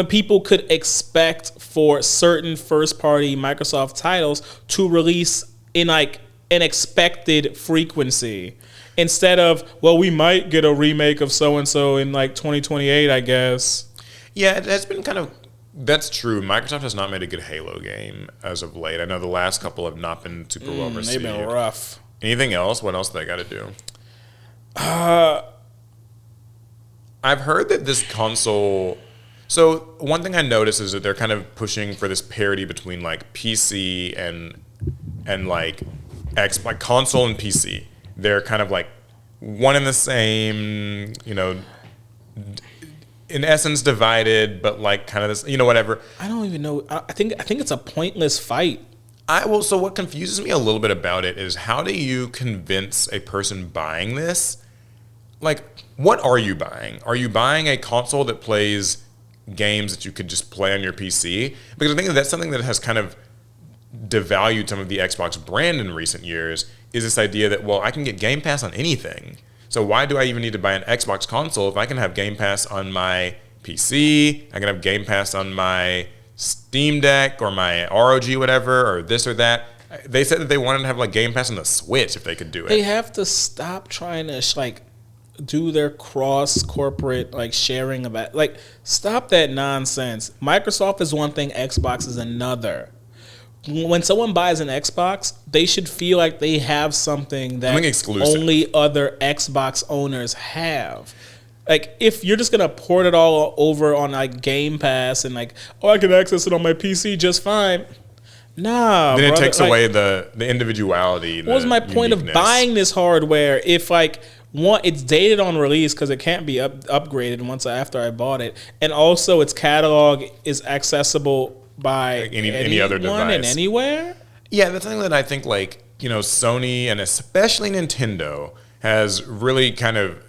people could expect for certain first-party Microsoft titles to release in like an expected frequency, instead of, well, we might get a remake of so-and-so in like 2028, I guess. Yeah, it has been kind of... That's true. Microsoft has not made a good Halo game as of late. I know the last couple have not been super well received. They've been rough. Anything else? What else do they got to do? I've heard that this console... So one thing I noticed is that they're kind of pushing for this parity between like PC and like console and PC. They're kind of like one and the same, in essence divided, but like kind of this, whatever. I don't even know. I think it's a pointless fight. So what confuses me a little bit about it is, how do you convince a person buying this? Like, what are you buying? Are you buying a console that plays games that you could just play on your PC? Because I think that's something that has kind of devalued some of the Xbox brand in recent years, is this idea that, well, I can get Game Pass on anything. So why do I even need to buy an Xbox console if I can have Game Pass on my PC, I can have Game Pass on my Steam Deck or my ROG, whatever, or this or that. They said that they wanted to have like Game Pass on the Switch if they could do it. They have to stop trying to do their cross corporate sharing about stop that nonsense. Microsoft is one thing, Xbox is another. When someone buys an Xbox, they should feel like they have something that only other Xbox owners have. Like, if you're just gonna port it all over on Game Pass and I can access it on my PC just fine. Nah, then it takes away the individuality. What was my point of buying this hardware if it's dated on release because it can't be upgraded after I bought it, and also its catalog is accessible by any other device and anywhere? Yeah, that's something that I think Sony and especially Nintendo has really kind of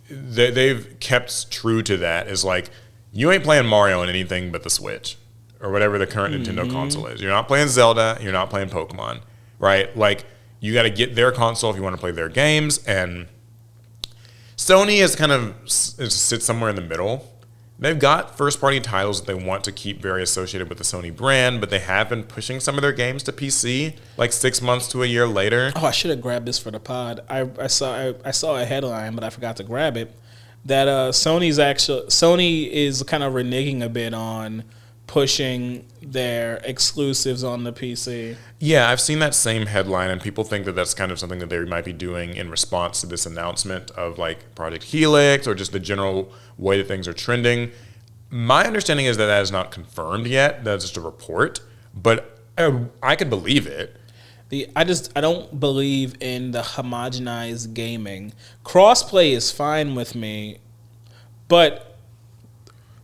they've kept true to that, is you ain't playing Mario on anything but the Switch or whatever the current Nintendo console is. You're not playing Zelda, you're not playing Pokemon, right? You got to get their console if you want to play their games, and Sony is kind of sits somewhere in the middle. They've got first-party titles that they want to keep very associated with the Sony brand, but they have been pushing some of their games to PC 6 months to a year later. Oh, I should have grabbed this for the pod. I saw a headline, but I forgot to grab it. That Sony is kind of reneging a bit on pushing their exclusives on the PC. Yeah, I've seen that same headline, and people think that that's kind of something that they might be doing in response to this announcement of Project Helix, or just the general way that things are trending. My understanding is that is not confirmed yet. That's just a report, but I could believe it. I don't believe in the homogenized gaming. Crossplay is fine with me, but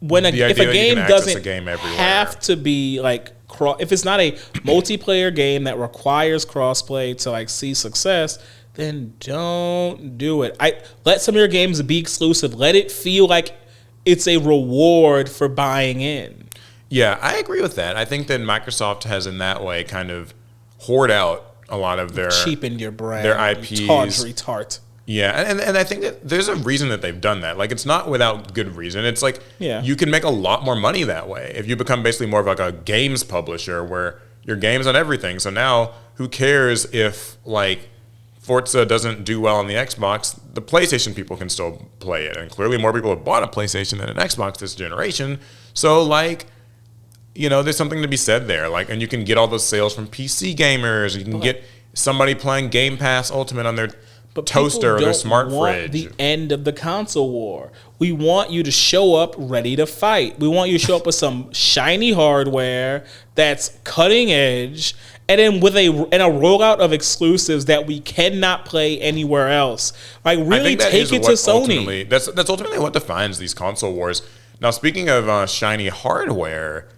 if a game doesn't have to be if it's not a multiplayer game that requires crossplay to see success, then don't do it. Let some of your games be exclusive. Let it feel like it's a reward for buying in. Yeah, I agree with that. I think that Microsoft has in that way kind of hoard out a lot of their cheapened your brand, their IPs. Tawdry tart. Yeah, and I think that there's a reason that they've done that. It's not without good reason. It's you can make a lot more money that way if you become basically more of a games publisher where your game's on everything. So now, who cares if Forza doesn't do well on the Xbox? The PlayStation people can still play it, and clearly more people have bought a PlayStation than an Xbox this generation. So there's something to be said there. And you can get all those sales from PC gamers. You can get somebody playing Game Pass Ultimate on their toaster or their smart fridge. The end of the console war. We want you to show up ready to fight. We want you to show up with some shiny hardware that's cutting edge and then with a rollout of exclusives that we cannot play anywhere else. Like, really take it to Sony. That's ultimately what defines these console wars. Now, speaking of shiny hardware,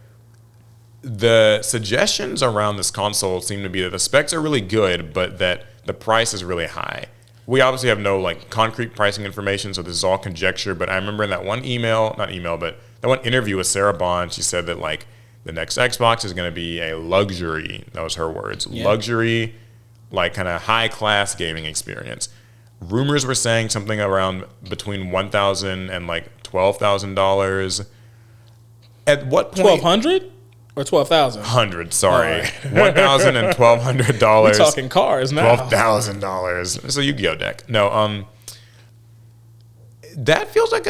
the suggestions around this console seem to be that the specs are really good, but that the price is really high. We obviously have no like concrete pricing information, so this is all conjecture. But I remember in that one but that one interview with Sarah Bond, she said that like the next Xbox is going to be a luxury. That was her words. Yeah. Luxury, like kind of high class gaming experience. Rumors were saying something around between $1,000 and like $12,000. At what point? $1,200 or $12,000? $100. Sorry, $1,000 and $1,200. We're talking cars now. $12,000. So Yu-Gi-Oh deck. No, that feels like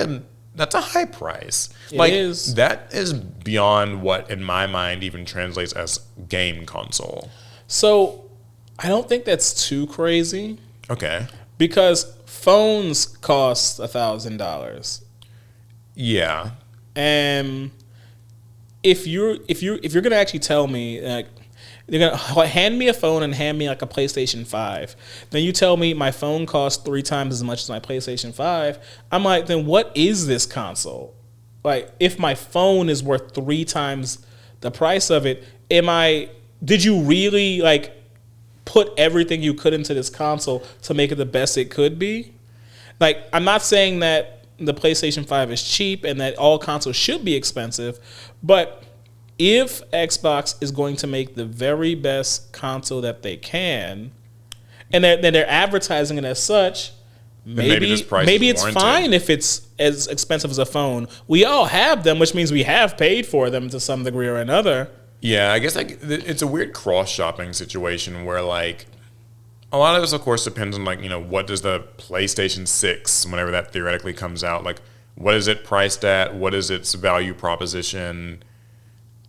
that's a high price. It is. That is beyond what, in my mind, even translates as game console. So I don't think that's too crazy. Okay. Because phones cost $1,000. Yeah. And if you're gonna actually tell me like you're gonna hand me a phone and hand me like a PlayStation 5, then you tell me my phone costs 3 times as much as my PlayStation 5, I'm like, then what is this console? Like, if my phone is worth 3 times the price of it, did you really like put everything you could into this console to make it the best it could be? Like, I'm not saying that the PlayStation 5 is cheap and that all consoles should be expensive, but if Xbox is going to make the very best console that they can, and they're advertising it as such, maybe it's fine if it's as expensive as a phone. We all have them, which means we have paid for them to some degree or another. Yeah, I guess it's a weird cross-shopping situation where, like, a lot of this, of course, depends on, like, you know, what does the PlayStation 6, whenever that theoretically comes out, like, what is it priced at? What is its value proposition?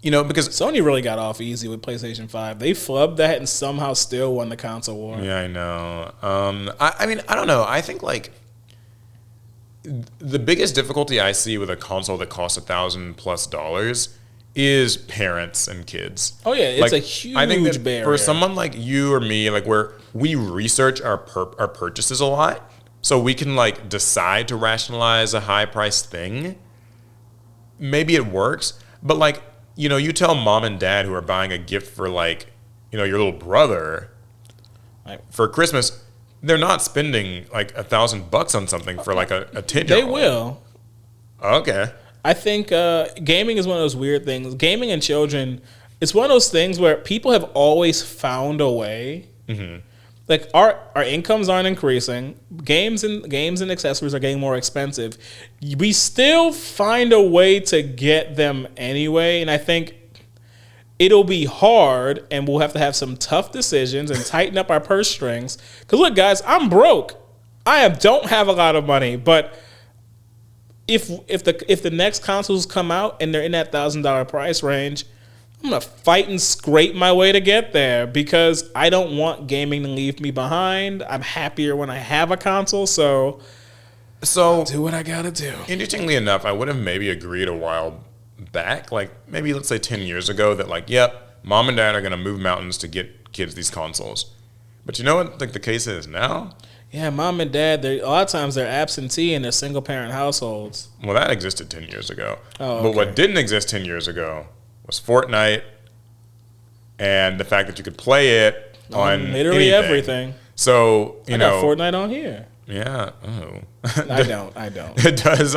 You know, because Sony really got off easy with PlayStation 5. They flubbed that and somehow still won the console war. Yeah, I know. I mean, I don't know. I think, like, the biggest difficulty I see with a console that costs $1,000+ is parents and kids. Oh yeah, it's like, a huge I think that barrier. For someone like you or me, like where we research our purchases a lot, so we can like decide to rationalize a high priced thing. Maybe it works, but like, you know, you tell mom and dad who are buying a gift for like, you know, your little brother for Christmas, they're not spending like $1,000 on something for like a 10-year-old. They will. Okay. I think gaming is one of those weird things. Gaming and children, it's one of those things where people have always found a way. Mm-hmm. Like our incomes aren't increasing. Games and accessories are getting more expensive. We still find a way to get them anyway, and I think it'll be hard, and we'll have to have some tough decisions and tighten up our purse strings. Because look, guys, I'm broke. Don't have a lot of money, but if the next consoles come out and they're in that $1,000 price range, I'm gonna fight and scrape my way to get there because I don't want gaming to leave me behind. I'm happier when I have a console, so I'll do what I gotta do. Interestingly enough, I would have maybe agreed a while back, like maybe let's say 10 years ago, that like, yep, mom and dad are gonna move mountains to get kids these consoles. But you know what like the case is now? Yeah, mom and dad, a lot of times they're absentee in their single-parent households. Well, that existed 10 years ago. Oh, okay. But what didn't exist 10 years ago was Fortnite and the fact that you could play it on literally everything. So, I got Fortnite on here. Yeah. Oh. I don't. It does.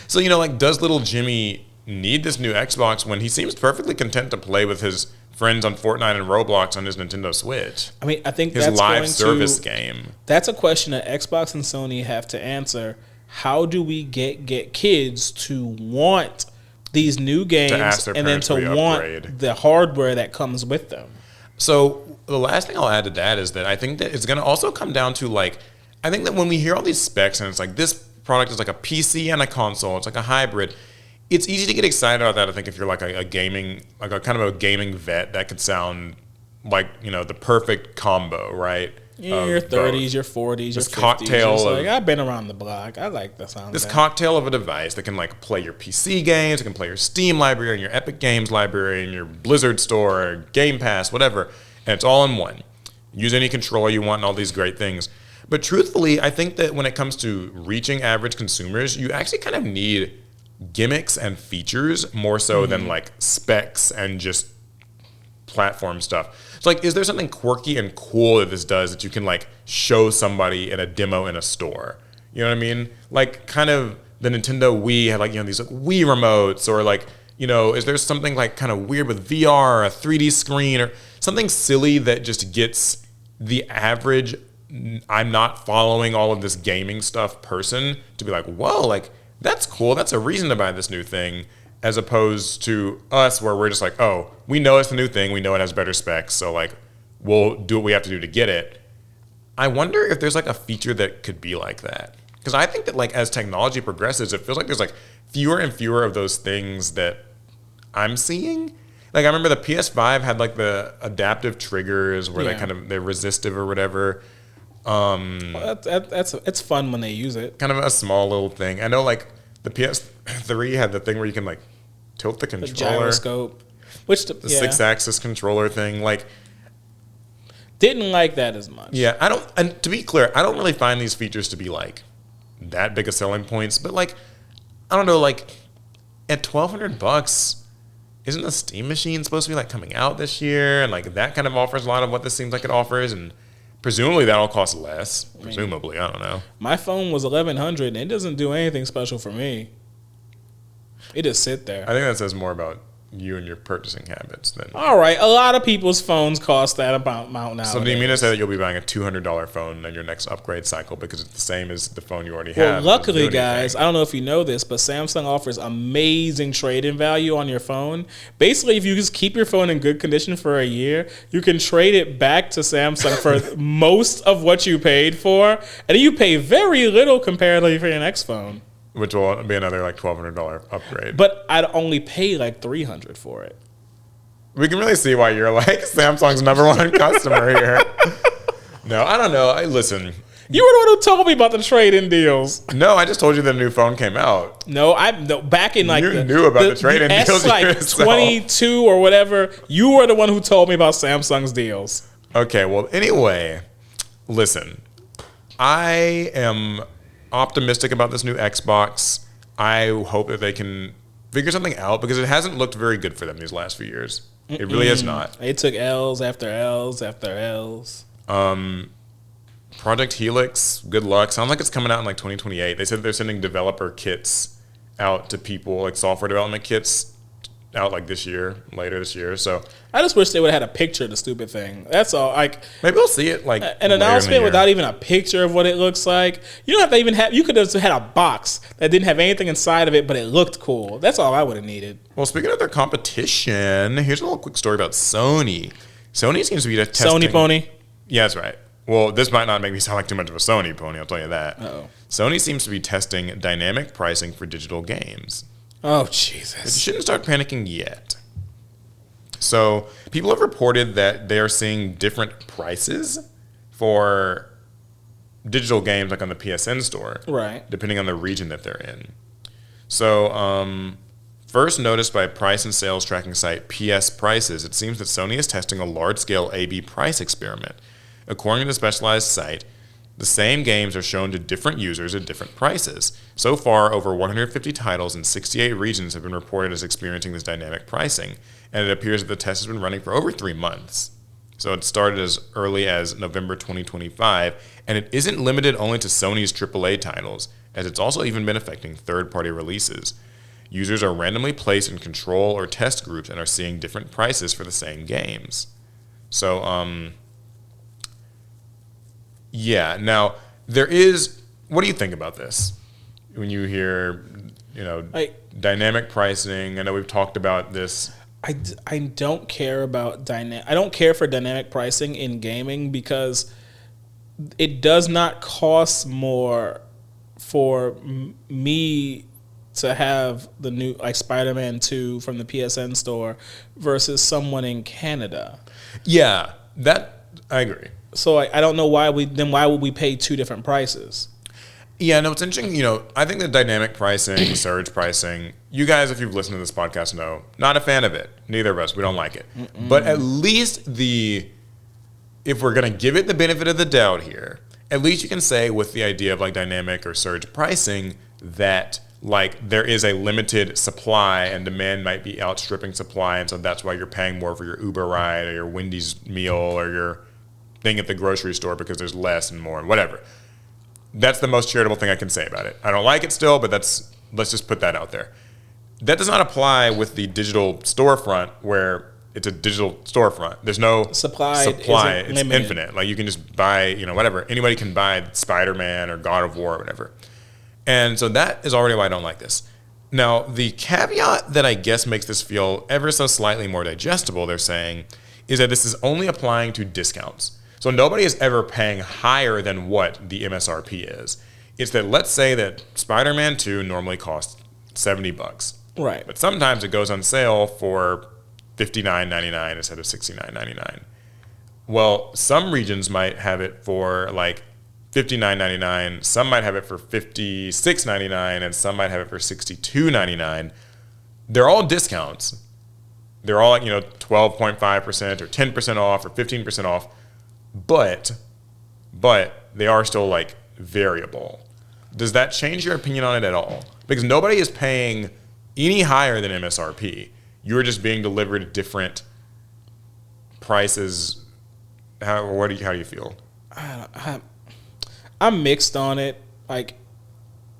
So, you know, like, does little Jimmy need this new Xbox when he seems perfectly content to play with his friends on Fortnite and Roblox on his Nintendo Switch? I mean, I think his that's live service game. That's a question that Xbox and Sony have to answer. How do we get kids to want these new games and then to want the hardware that comes with them? So the last thing I'll add to that is that I think that it's going to also come down to like, I think that when we hear all these specs and it's like this product is like a PC and a console, it's like a hybrid. It's easy to get excited about that. I think if you're like a gaming, like a kind of a gaming vet, that could sound like, you know, the perfect combo, right? Yeah, your 30s, your 40s, this your 50s. Cocktail like, I've been around the block. I like the sound of this that. cocktail of a device that can like play your PC games, it can play your Steam library and your Epic Games library and your Blizzard store, or Game Pass, whatever. and it's all in one. Use any controller you want and all these great things. But truthfully, I think that when it comes to reaching average consumers, you actually kind of need gimmicks and features more so than like specs and just platform stuff. So like, is there something quirky and cool that this does that you can like show somebody in a demo in a store? You know what I mean? Like kind of the Nintendo Wii had like, you know, these like Wii remotes, or like, you know, is there something like kind of weird with VR, or a 3D screen, or something silly that just gets the average I'm not following all of this gaming stuff person to be like, whoa, like that's cool. That's a reason to buy this new thing, as opposed to us where we're just like, oh, we know it's the new thing. We know it has better specs. So like, we'll do what we have to do to get it. I wonder if there's like a feature that could be like that. Because I think that like as technology progresses, it feels like there's like fewer and fewer of those things that I'm seeing. Like I remember the PS5 had like the adaptive triggers where they're resistive or whatever. It's fun when they use it. Kind of a small little thing. I know like the PS3 had the thing where you can like tilt the controller. The gyroscope. Which the 6-axis controller thing. Like, didn't like that as much. Yeah, and to be clear, I don't really find these features to be like that big of selling points, but like, I don't know, like at $1,200, isn't the Steam Machine supposed to be like coming out this year? And like that kind of offers a lot of what this seems like it offers, and presumably that'll cost less. Presumably, I don't know. My phone was $1,100 and it doesn't do anything special for me. It just sit there. I think that says more about you and your purchasing habits than. All right, a lot of people's phones cost that amount nowadays. So do you mean to say that you'll be buying a $200 phone in your next upgrade cycle because it's the same as the phone you already have? Well, luckily, guys, I don't know if you know this, but Samsung offers amazing trade-in value on your phone. Basically, if you just keep your phone in good condition for a year, you can trade it back to Samsung for most of what you paid for, and you pay very little comparatively for your next phone. Which will be another like $1,200 upgrade. But I'd only pay like $300 for it. We can really see why you're like Samsung's #1 customer here. No, I don't know. Listen. You were the one who told me about the trade-in deals. No, I just told you the new phone came out. No, back in like you knew about the trade-in deals. S like 22 or whatever. You were the one who told me about Samsung's deals. Okay, well, anyway, listen. I am optimistic about this new Xbox. I hope that they can figure something out because it hasn't looked very good for them these last few years. It really has not. They took L's after L's after L's. Project Helix, good luck. Sounds like it's coming out in like 2028. They said they're sending developer kits out to people, like software development kits out like later this year. So I just wish they would have had a picture of the stupid thing. That's all. Like maybe we'll see it like an announcement without even a picture of what it looks like. You don't have to even have. You could have just had a box that didn't have anything inside of it, but it looked cool. That's all I would have needed. Well, speaking of their competition, here's a little quick story about Sony. Sony seems to be testing. Sony pony. Yeah, that's right. Well, this might not make me sound like too much of a Sony pony. I'll tell you that. Uh-oh. Sony seems to be testing dynamic pricing for digital games. Oh, Jesus. But you shouldn't start panicking yet. So people have reported that they're seeing different prices for digital games like on the PSN store. Right. Depending on the region that they're in. So first noticed by price and sales tracking site PS Prices, it seems that Sony is testing a large-scale A/B price experiment. According to the specialized site, the same games are shown to different users at different prices. So far, over 150 titles in 68 regions have been reported as experiencing this dynamic pricing, and it appears that the test has been running for over 3 months. So it started as early as November 2025, and it isn't limited only to Sony's AAA titles, as it's also even been affecting third-party releases. Users are randomly placed in control or test groups and are seeing different prices for the same games. So, yeah. Now, there is... What do you think about this? When you hear, dynamic pricing, I know we've talked about this. I don't care about I don't care for dynamic pricing in gaming because it does not cost more for me to have the new like Spider-Man 2 from the PSN store versus someone in Canada. Yeah, that I agree. So I don't know why would we pay two different prices? Yeah, no, it's interesting. I think the dynamic pricing, surge pricing, you guys, if you've listened to this podcast, know, not a fan of it. Neither of us. We don't like it. But at least the if we're going to give it the benefit of the doubt here, at least you can say with the idea of like dynamic or surge pricing that like there is a limited supply and demand might be outstripping supply, and so that's why you're paying more for your Uber ride or your Wendy's meal or your thing at the grocery store because there's less and more and whatever. That's the most charitable thing I can say about it. I don't like it still, but let's just put that out there. That does not apply with the digital storefront where it's a digital storefront. There's no supply. It's limited. Infinite. Like you can just buy, whatever. Anybody can buy Spider-Man or God of War or whatever. And so that is already why I don't like this. Now, the caveat that I guess makes this feel ever so slightly more digestible, they're saying, is that this is only applying to discounts. So nobody is ever paying higher than what the MSRP is. It's that let's say that Spider-Man 2 normally costs $70. Right. But sometimes it goes on sale for $59.99 instead of $69.99. Well, some regions might have it for like $59.99, some might have it for $56.99, and some might have it for $62.99. They're all discounts. They're all like, 12.5% or 10% off or 15% off, but they are still like variable. Does that change your opinion on it at all? Because nobody is paying any higher than MSRP. You're just being delivered different prices. How do you feel? I'm mixed on it. Like,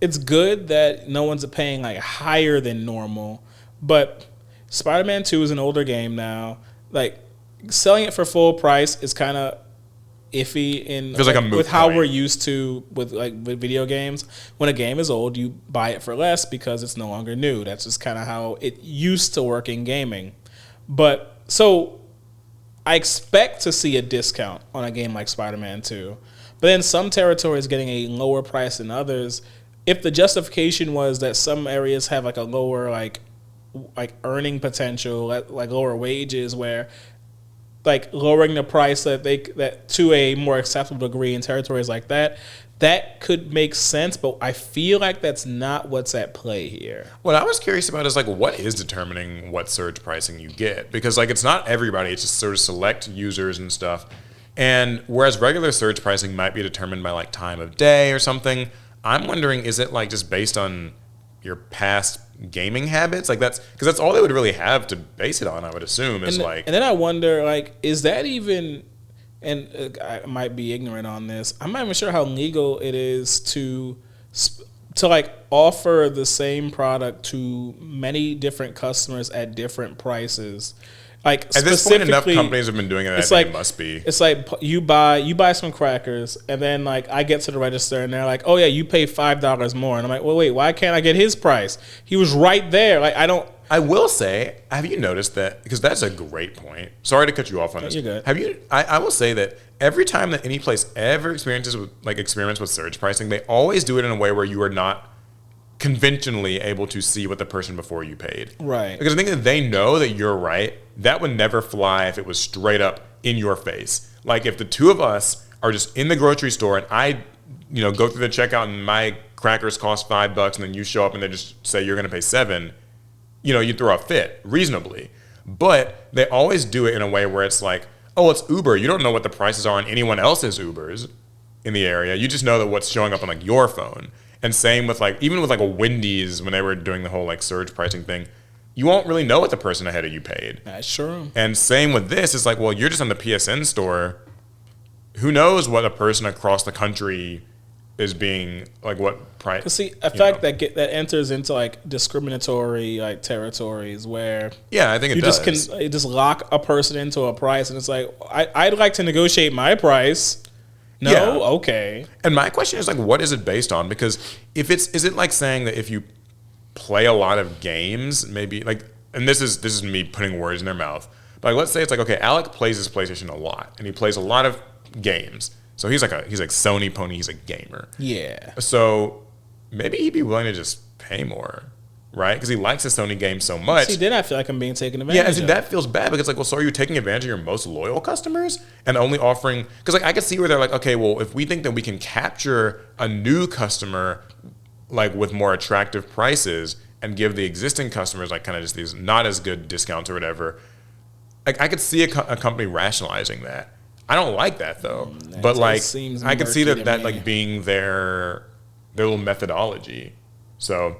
it's good that no one's paying like higher than normal, but Spider-Man 2 is an older game now. Like, selling it for full price is kind of iffy with how we're used to with video games. When a game is old, you buy it for less because it's no longer new. That's just kind of how it used to work in gaming. But so I expect to see a discount on a game like Spider-Man 2. But then some territories getting a lower price than others. If the justification was that some areas have like a lower like earning potential, like lower wages, where like lowering the price that to a more acceptable degree in territories like that could make sense, but I feel like that's not what's at play here. What I was curious about is like what is determining what surge pricing you get, because like it's not everybody, it's just sort of select users and stuff. And whereas regular surge pricing might be determined by like time of day or something, I'm wondering, is it like just based on your past gaming habits? Like because that's all they would really have to base it on, I would assume, is and then I wonder, like, is that even, and I might be ignorant on this, I'm not even sure how legal it is to like offer the same product to many different customers at different prices. Like, at this point, enough companies have been doing it. I think it must be. It's like you buy some crackers, and then like I get to the register, and they're like, "Oh yeah, you pay $5 more," and I'm like, "Well, wait, why can't I get his price? He was right there." Like I don't. I will say, have you noticed that? Because that's a great point. Sorry to cut you off on this. You're good. Have you? I will say that every time that any place ever experiments with surge pricing, they always do it in a way where you are not conventionally able to see what the person before you paid. Right. Because I think that they know that you're right. That would never fly if it was straight up in your face. Like if the two of us are just in the grocery store and I, go through the checkout and my crackers cost $5 and then you show up and they just say you're going to pay $7, you throw a fit reasonably. But they always do it in a way where it's like, oh, it's Uber. You don't know what the prices are on anyone else's Ubers in the area. You just know that what's showing up on like your phone. And same with even with a Wendy's, when they were doing the whole surge pricing thing, you won't really know what the person ahead of you paid. That's true. And same with this, it's like, well, you're just on the PSN store. Who knows what a person across the country is being what price? See, a fact that enters into discriminatory territories where I think it does. You just lock a person into a price, and it's like I'd like to negotiate my price. No, yeah. Okay. And my question is what is it based on? Because is it saying that if you play a lot of games, maybe and this is me putting words in their mouth, but let's say it's okay, Alec plays his PlayStation a lot, and he plays a lot of games, so he's like Sony pony, he's a gamer. Yeah. So maybe he'd be willing to just pay more, right? Because he likes the Sony game so much. See, then I feel like I'm being taken advantage of. Yeah, and that feels bad because so are you taking advantage of your most loyal customers and only offering? Because I could see where they're okay, well, if we think that we can capture a new customer with more attractive prices and give the existing customers kind of just these not as good discounts or whatever, I could see a company rationalizing that. I don't like that though. That But like, seems I could see murky that to me. like being their little methodology. So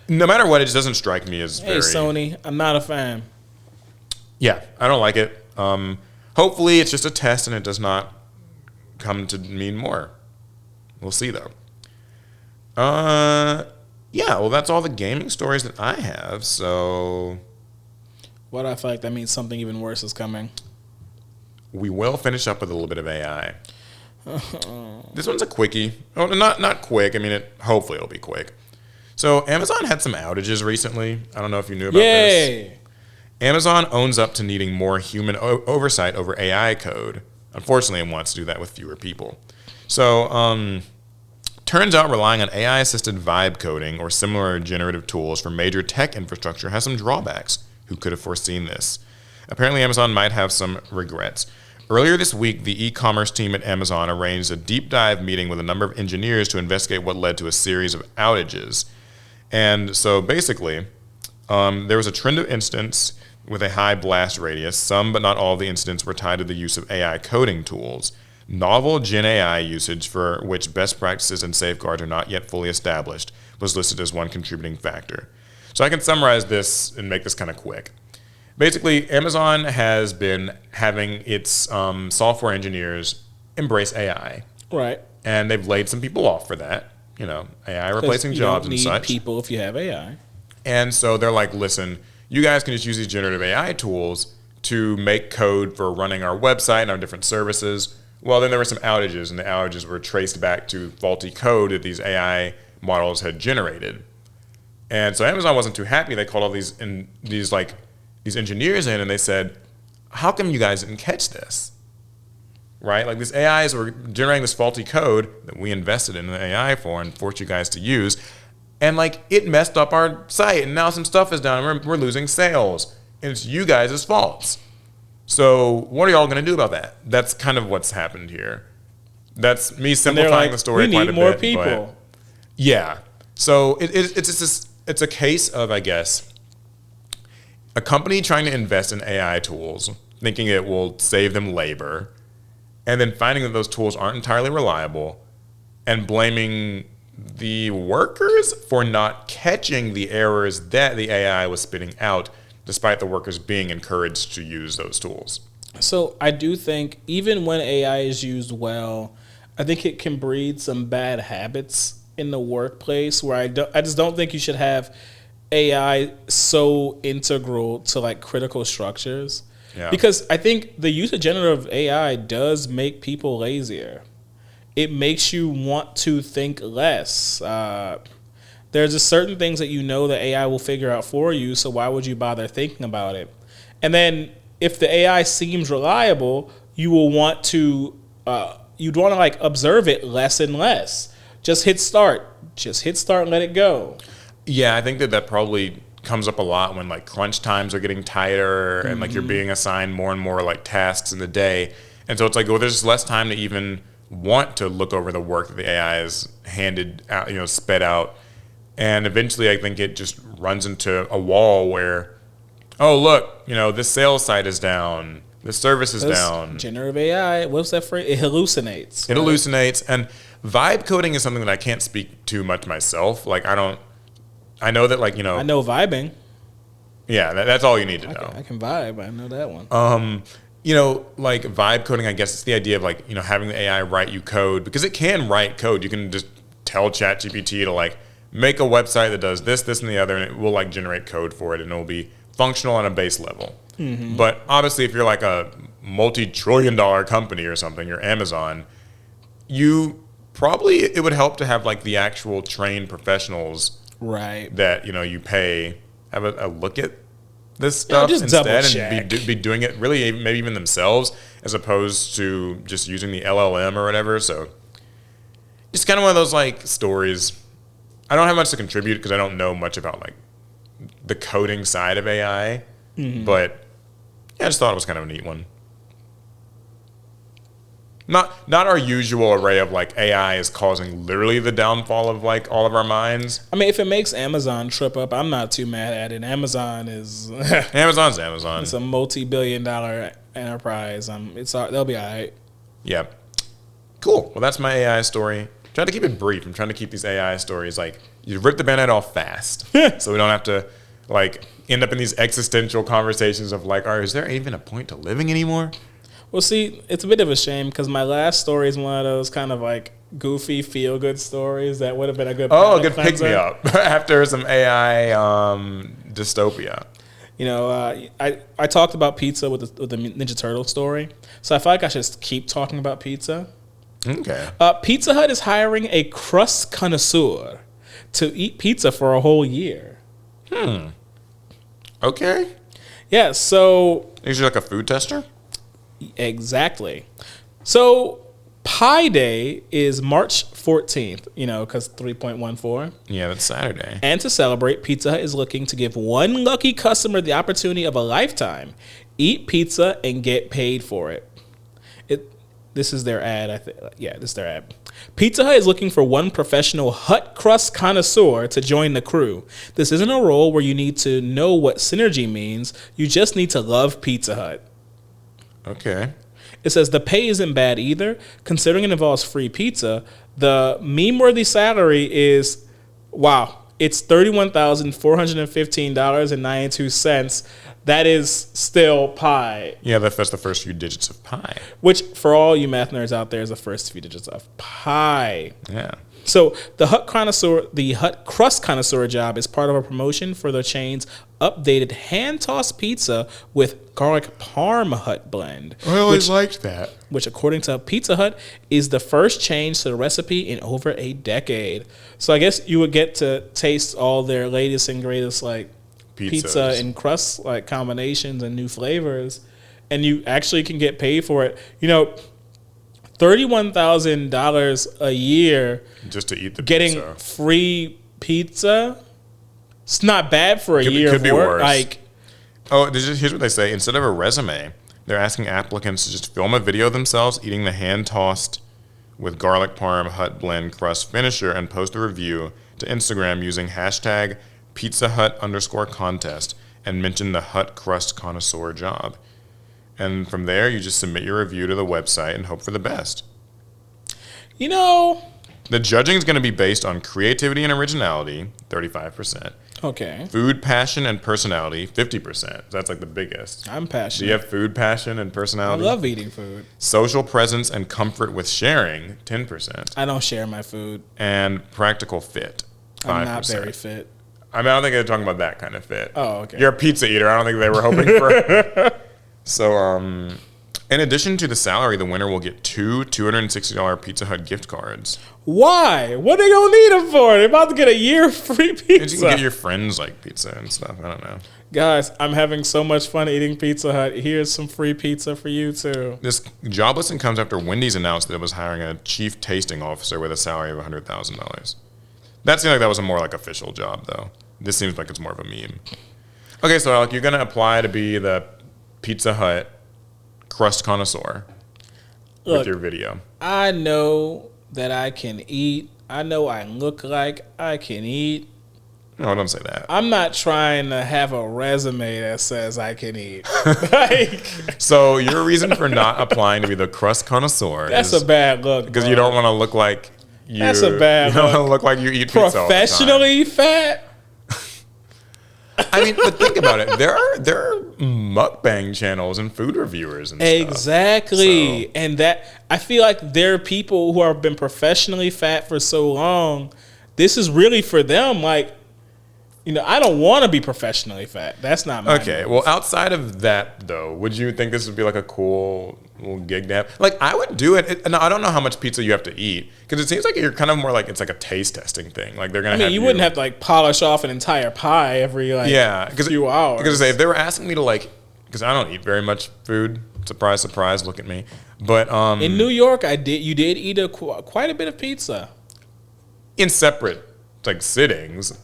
no matter what, it just doesn't strike me as Hey, very. Sony, I'm not a fan. Yeah, I don't like it. Hopefully, it's just a test and it does not come to mean more. We'll see though. Yeah, well, that's all the gaming stories that I have. So What I feel like that means something even worse is coming. we will finish up with a little bit of AI. This one's a quickie. Oh, not quick. I mean, hopefully it'll be quick. So Amazon had some outages recently. I don't know if you knew about this. Yay! Amazon owns up to needing more human oversight over AI code. Unfortunately, it wants to do that with fewer people. So, turns out relying on AI-assisted vibe coding or similar generative tools for major tech infrastructure has some drawbacks. Who could have foreseen this? Apparently, Amazon might have some regrets. Earlier this week, the e-commerce team at Amazon arranged a deep dive meeting with a number of engineers to investigate what led to a series of outages. And so basically, there was a trend of incidents with a high blast radius. Some, but not all, of the incidents were tied to the use of AI coding tools. Novel Gen AI usage, for which best practices and safeguards are not yet fully established, was listed as one contributing factor. So I can summarize this and make this kind of quick. Basically, Amazon has been having its software engineers embrace AI. Right. And they've laid some people off for that. AI replacing jobs and you such. don't need people if you have AI. And so they're like, listen, you guys can just use these generative AI tools to make code for running our website and our different services. Well, then there were some outages, and the outages were traced back to faulty code that these AI models had generated. And so Amazon wasn't too happy. They called all these engineers in, and they said, how come you guys didn't catch this? Right? Like, these AIs were generating this faulty code that we invested in the AI for and forced you guys to use. And like, it messed up our site, and now some stuff is down, and we're losing sales. And it's you guys' faults. So what are y'all going to do about that? That's kind of what's happened here. That's me simplifying the story quite a bit. We need more people. Yeah. So it's a case of, I guess, a company trying to invest in AI tools, thinking it will save them labor, and then finding that those tools aren't entirely reliable, and blaming the workers for not catching the errors that the AI was spitting out, despite the workers being encouraged to use those tools. So I do think even when AI is used well, I think it can breed some bad habits in the workplace where I just don't think you should have AI so integral to like critical structures. Yeah. Because I think the use of generative AI does make people lazier. It makes you want to think less. There's just certain things that you know that AI will figure out for you, so why would you bother thinking about it? And then if the AI seems reliable, you will want to you'd want to like observe it less and less. Just hit start and let it go. Yeah, I think that probably comes up a lot when like crunch times are getting tighter and like you're being assigned more and more like tasks in the day. And so it's like, well, there's less time to even want to look over the work that the AI is handed out, sped out. And eventually I think it just runs into a wall where, oh, look, this sales site is down. This service is down. Generative AI, what's that phrase? It hallucinates. It hallucinates. And vibe coding is something that I can't speak to much myself. Like, I know that, like, I know vibing. Yeah, that's all you need to know. I can vibe. I know that one. Like vibe coding, I guess it's the idea of like, having the AI write you code, because it can write code. You can just tell ChatGPT to like make a website that does this, this, and the other, and it will like generate code for it, and it will be functional on a base level. Mm-hmm. But obviously, if you're like a multi-trillion-dollar company or something, you're Amazon, it would help to have like the actual trained professionals, right? That you pay have a look at this stuff instead and be doing it really maybe even themselves as opposed to just using the LLM or whatever. So it's kind of one of those like stories. I don't have much to contribute because I don't know much about like the coding side of AI, but yeah, I just thought it was kind of a neat one. Not our usual array of like AI is causing literally the downfall of like all of our minds. I mean, if it makes Amazon trip up, I'm not too mad at it. Amazon is Amazon's Amazon. It's a multi-billion-dollar enterprise. They'll be all right. Yeah. Cool. Well, that's my AI story. Trying to keep it brief. I'm trying to keep these AI stories like you rip the Band-Aid off fast, so we don't have to like end up in these existential conversations of like, is there even a point to living anymore? Well, see, it's a bit of a shame because my last story is one of those kind of like goofy, feel-good stories that would have been a good a good pick-me-up after some AI dystopia. You know, I talked about pizza with the Ninja Turtle story, so I feel like I should keep talking about pizza. Okay. Pizza Hut is hiring a crust connoisseur to eat pizza for a whole year. Okay. Yeah, so... Is you like a food tester? Exactly. So, Pi Day is March 14th, because 3.14. Yeah, that's Saturday. And to celebrate, Pizza Hut is looking to give one lucky customer the opportunity of a lifetime. Eat pizza and get paid for it. This is their ad, I think. Yeah, this is their ad. Pizza Hut is looking for one professional hut crust connoisseur to join the crew. This isn't a role where you need to know what synergy means. You just need to love Pizza Hut. Okay. It says the pay isn't bad either. Considering it involves free pizza, the meme-worthy salary is, wow, it's $31,415.92. That is still pi. Yeah, that's the first few digits of pi. Which, for all you math nerds out there, is the first few digits of pi. Yeah. So the hut crust connoisseur job is part of a promotion for the chain's updated hand-tossed pizza with garlic parm hut blend. I always liked that. Which, according to Pizza Hut, is the first change to the recipe in over a decade. So I guess you would get to taste all their latest and greatest like pizza and crust like combinations and new flavors, and you actually can get paid for it. $31,000 a year just to eat the getting pizza. Free pizza. It's not bad for a year of work. Like, here's what they say: instead of a resume, they're asking applicants to just film a video of themselves eating the hand-tossed with garlic parm hut blend crust finisher and post a review to Instagram using hashtag #PizzaHut_contest and mention the hut crust connoisseur job. And from there, you just submit your review to the website and hope for the best. The judging is going to be based on creativity and originality, 35%. Okay. Food passion and personality, 50%. That's like the biggest. I'm passionate. Do you have food passion and personality? I love eating food. Social presence and comfort with sharing, 10%. I don't share my food. And practical fit, 5%. I'm not very fit. I mean, I don't think they're talking about that kind of fit. Oh, okay. You're a pizza eater. I don't think they were hoping for. So, in addition to the salary, the winner will get two $260 Pizza Hut gift cards. Why? What they gonna need them for? They're about to get a year free pizza. You can get your friends like pizza and stuff. I don't know. Guys, I'm having so much fun eating Pizza Hut. Here's some free pizza for you too. This job listing comes after Wendy's announced that it was hiring a chief tasting officer with a salary of $100,000. That seemed like that was a more like official job, though. This seems like it's more of a meme. Okay, so Alec, you're gonna apply to be the Pizza Hut crust connoisseur with your video. I know that I can eat. I know I look like I can eat. No, don't say that. I'm not trying to have a resume that says I can eat. So your reason for not applying to be the crust connoisseur that's a bad look. Because you don't want to look like you. That's a bad You don't look. want to look like you eat pizza all the time. Professionally fat? I mean, but think about it. There are mukbang channels and food reviewers and stuff. Exactly. So. And that I feel like there are people who have been professionally fat for so long. This is really for them. Like, I don't want to be professionally fat. That's not my move. Well, outside of that, though, would you think this would be like a cool little gig to have? Like, I would do it. And I don't know how much pizza you have to eat because it seems like you're kind of more like it's like a taste testing thing. Like they're gonna. You wouldn't have to like polish off an entire pie every few hours. Because if they were asking me to because I don't eat very much food. Surprise, surprise. Look at me. But in New York, you did eat quite a bit of pizza in separate sittings.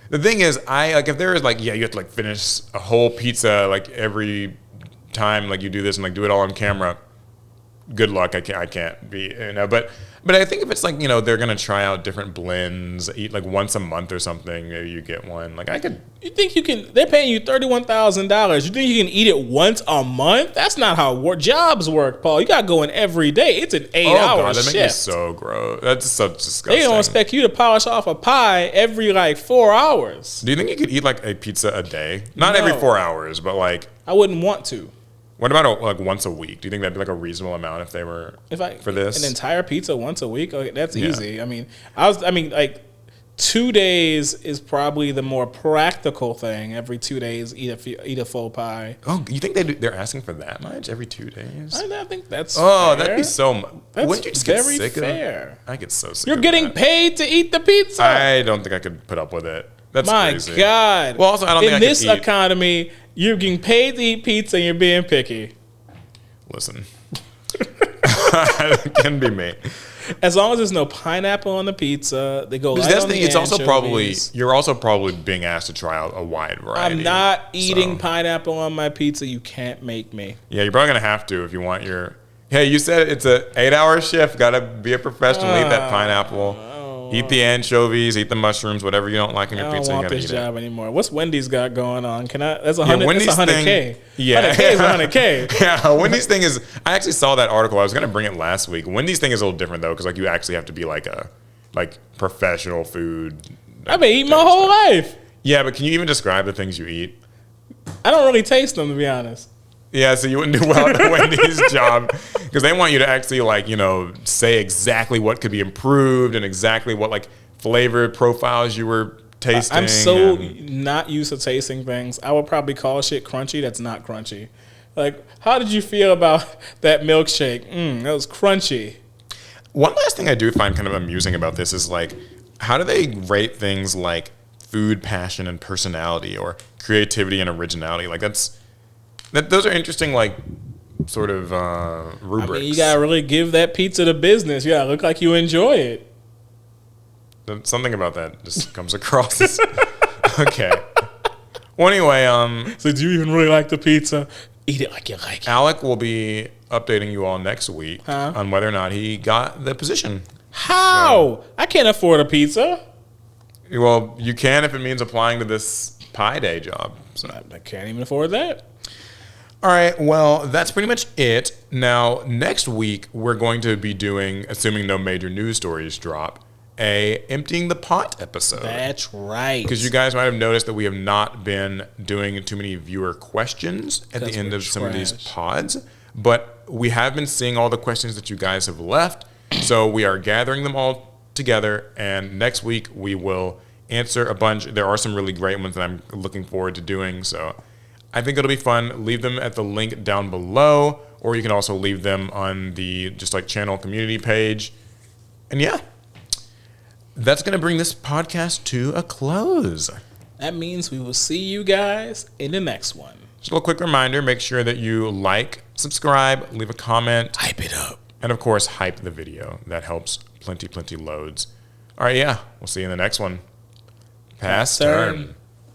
The thing is, if there is you have to finish a whole pizza every time you do this and do it all on camera. good luck. I can't be, but I think if it's like, they're going to try out different blends, eat like once a month or something, maybe you get one. Like I could. You think you can, they're paying you $31,000. You think you can eat it once a month? That's not how jobs work, Paul. You got to go in every day. It's an 8-hour God, that shift. makes me so gross. That's so disgusting. They don't expect you to polish off a pie every like 4 hours. Do you think you could eat like a pizza a day? Not every 4 hours, but like. I wouldn't want to. What about like once a week? Do you think that'd be like a reasonable amount if they were for this? An entire pizza once a week? Okay, that's easy. I mean, like 2 days is probably the more practical thing. Every 2 days, eat a full pie. Oh, you think they're asking for that much every 2 days? I think that's fair. That'd be so much. Wouldn't you just get very sick fair. of it? I get so sick. You're getting paid to eat the pizza. I don't think I could put up with it. That's crazy. My God. Well, also, I don't think I could eat. In this economy, you're getting paid to eat pizza and you're being picky. Listen, it can be me. As long as there's no pineapple on the pizza, they go light on the it's also anchovies. you're also probably being asked to try out a wide variety. I'm not eating pineapple on my pizza. You can't make me. Yeah, you're probably gonna have to if you want your. Hey, you said it's a 8-hour shift. Gotta be a professional. Eat that pineapple. Eat the anchovies. Eat the mushrooms. Whatever you don't like in your pizza, you I gotta don't want this eat job it. anymore. What's Wendy's got going on? Can I? That's 100. Wendy's that's 100K. thing, yeah, 100K is 100K. Yeah, Wendy's thing is. I actually saw that article. I was gonna bring it last week. Wendy's thing is a little different though, because like you actually have to be like a professional food. I've been eating my whole life. Yeah, but can you even describe the things you eat? I don't really taste them, to be honest. Yeah, so you wouldn't do well at the Wendy's job because they want you to actually say exactly what could be improved and exactly what like flavor profiles you were tasting. I'm so not used to tasting things. I would probably call shit crunchy that's not crunchy. Like, how did you feel about that milkshake? That was crunchy. One last thing I do find kind of amusing about this is like, how do they rate things like food passion and personality or creativity and originality? Like those are interesting, like, sort of rubrics. I mean, you gotta really give that pizza the business. You gotta look like you enjoy it. Something about that just comes across as okay. Well, anyway, so do you even really like the pizza? Eat it like you like it. Alec will be updating you all next week on whether or not he got the position. How? I can't afford a pizza. Well, you can if it means applying to this Pi Day job. So. I can't even afford that. All right, well, that's pretty much it. Now, next week, we're going to be doing, assuming no major news stories drop, a Emptying the Pot episode. That's right. Because you guys might have noticed that we have not been doing too many viewer questions at the end of some of these pods, but we have been seeing all the questions that you guys have left, so we are gathering them all together, and next week we will answer a bunch. There are some really great ones that I'm looking forward to doing, so I think it'll be fun. Leave them at the link down below, or you can also leave them on the channel community page. And yeah, that's going to bring this podcast to a close. That means we will see you guys in the next one. Just a little quick reminder, make sure that you like, subscribe, leave a comment. Hype it up. And of course, hype the video. That helps plenty loads. All right, yeah, we'll see you in the next one. Pass turn.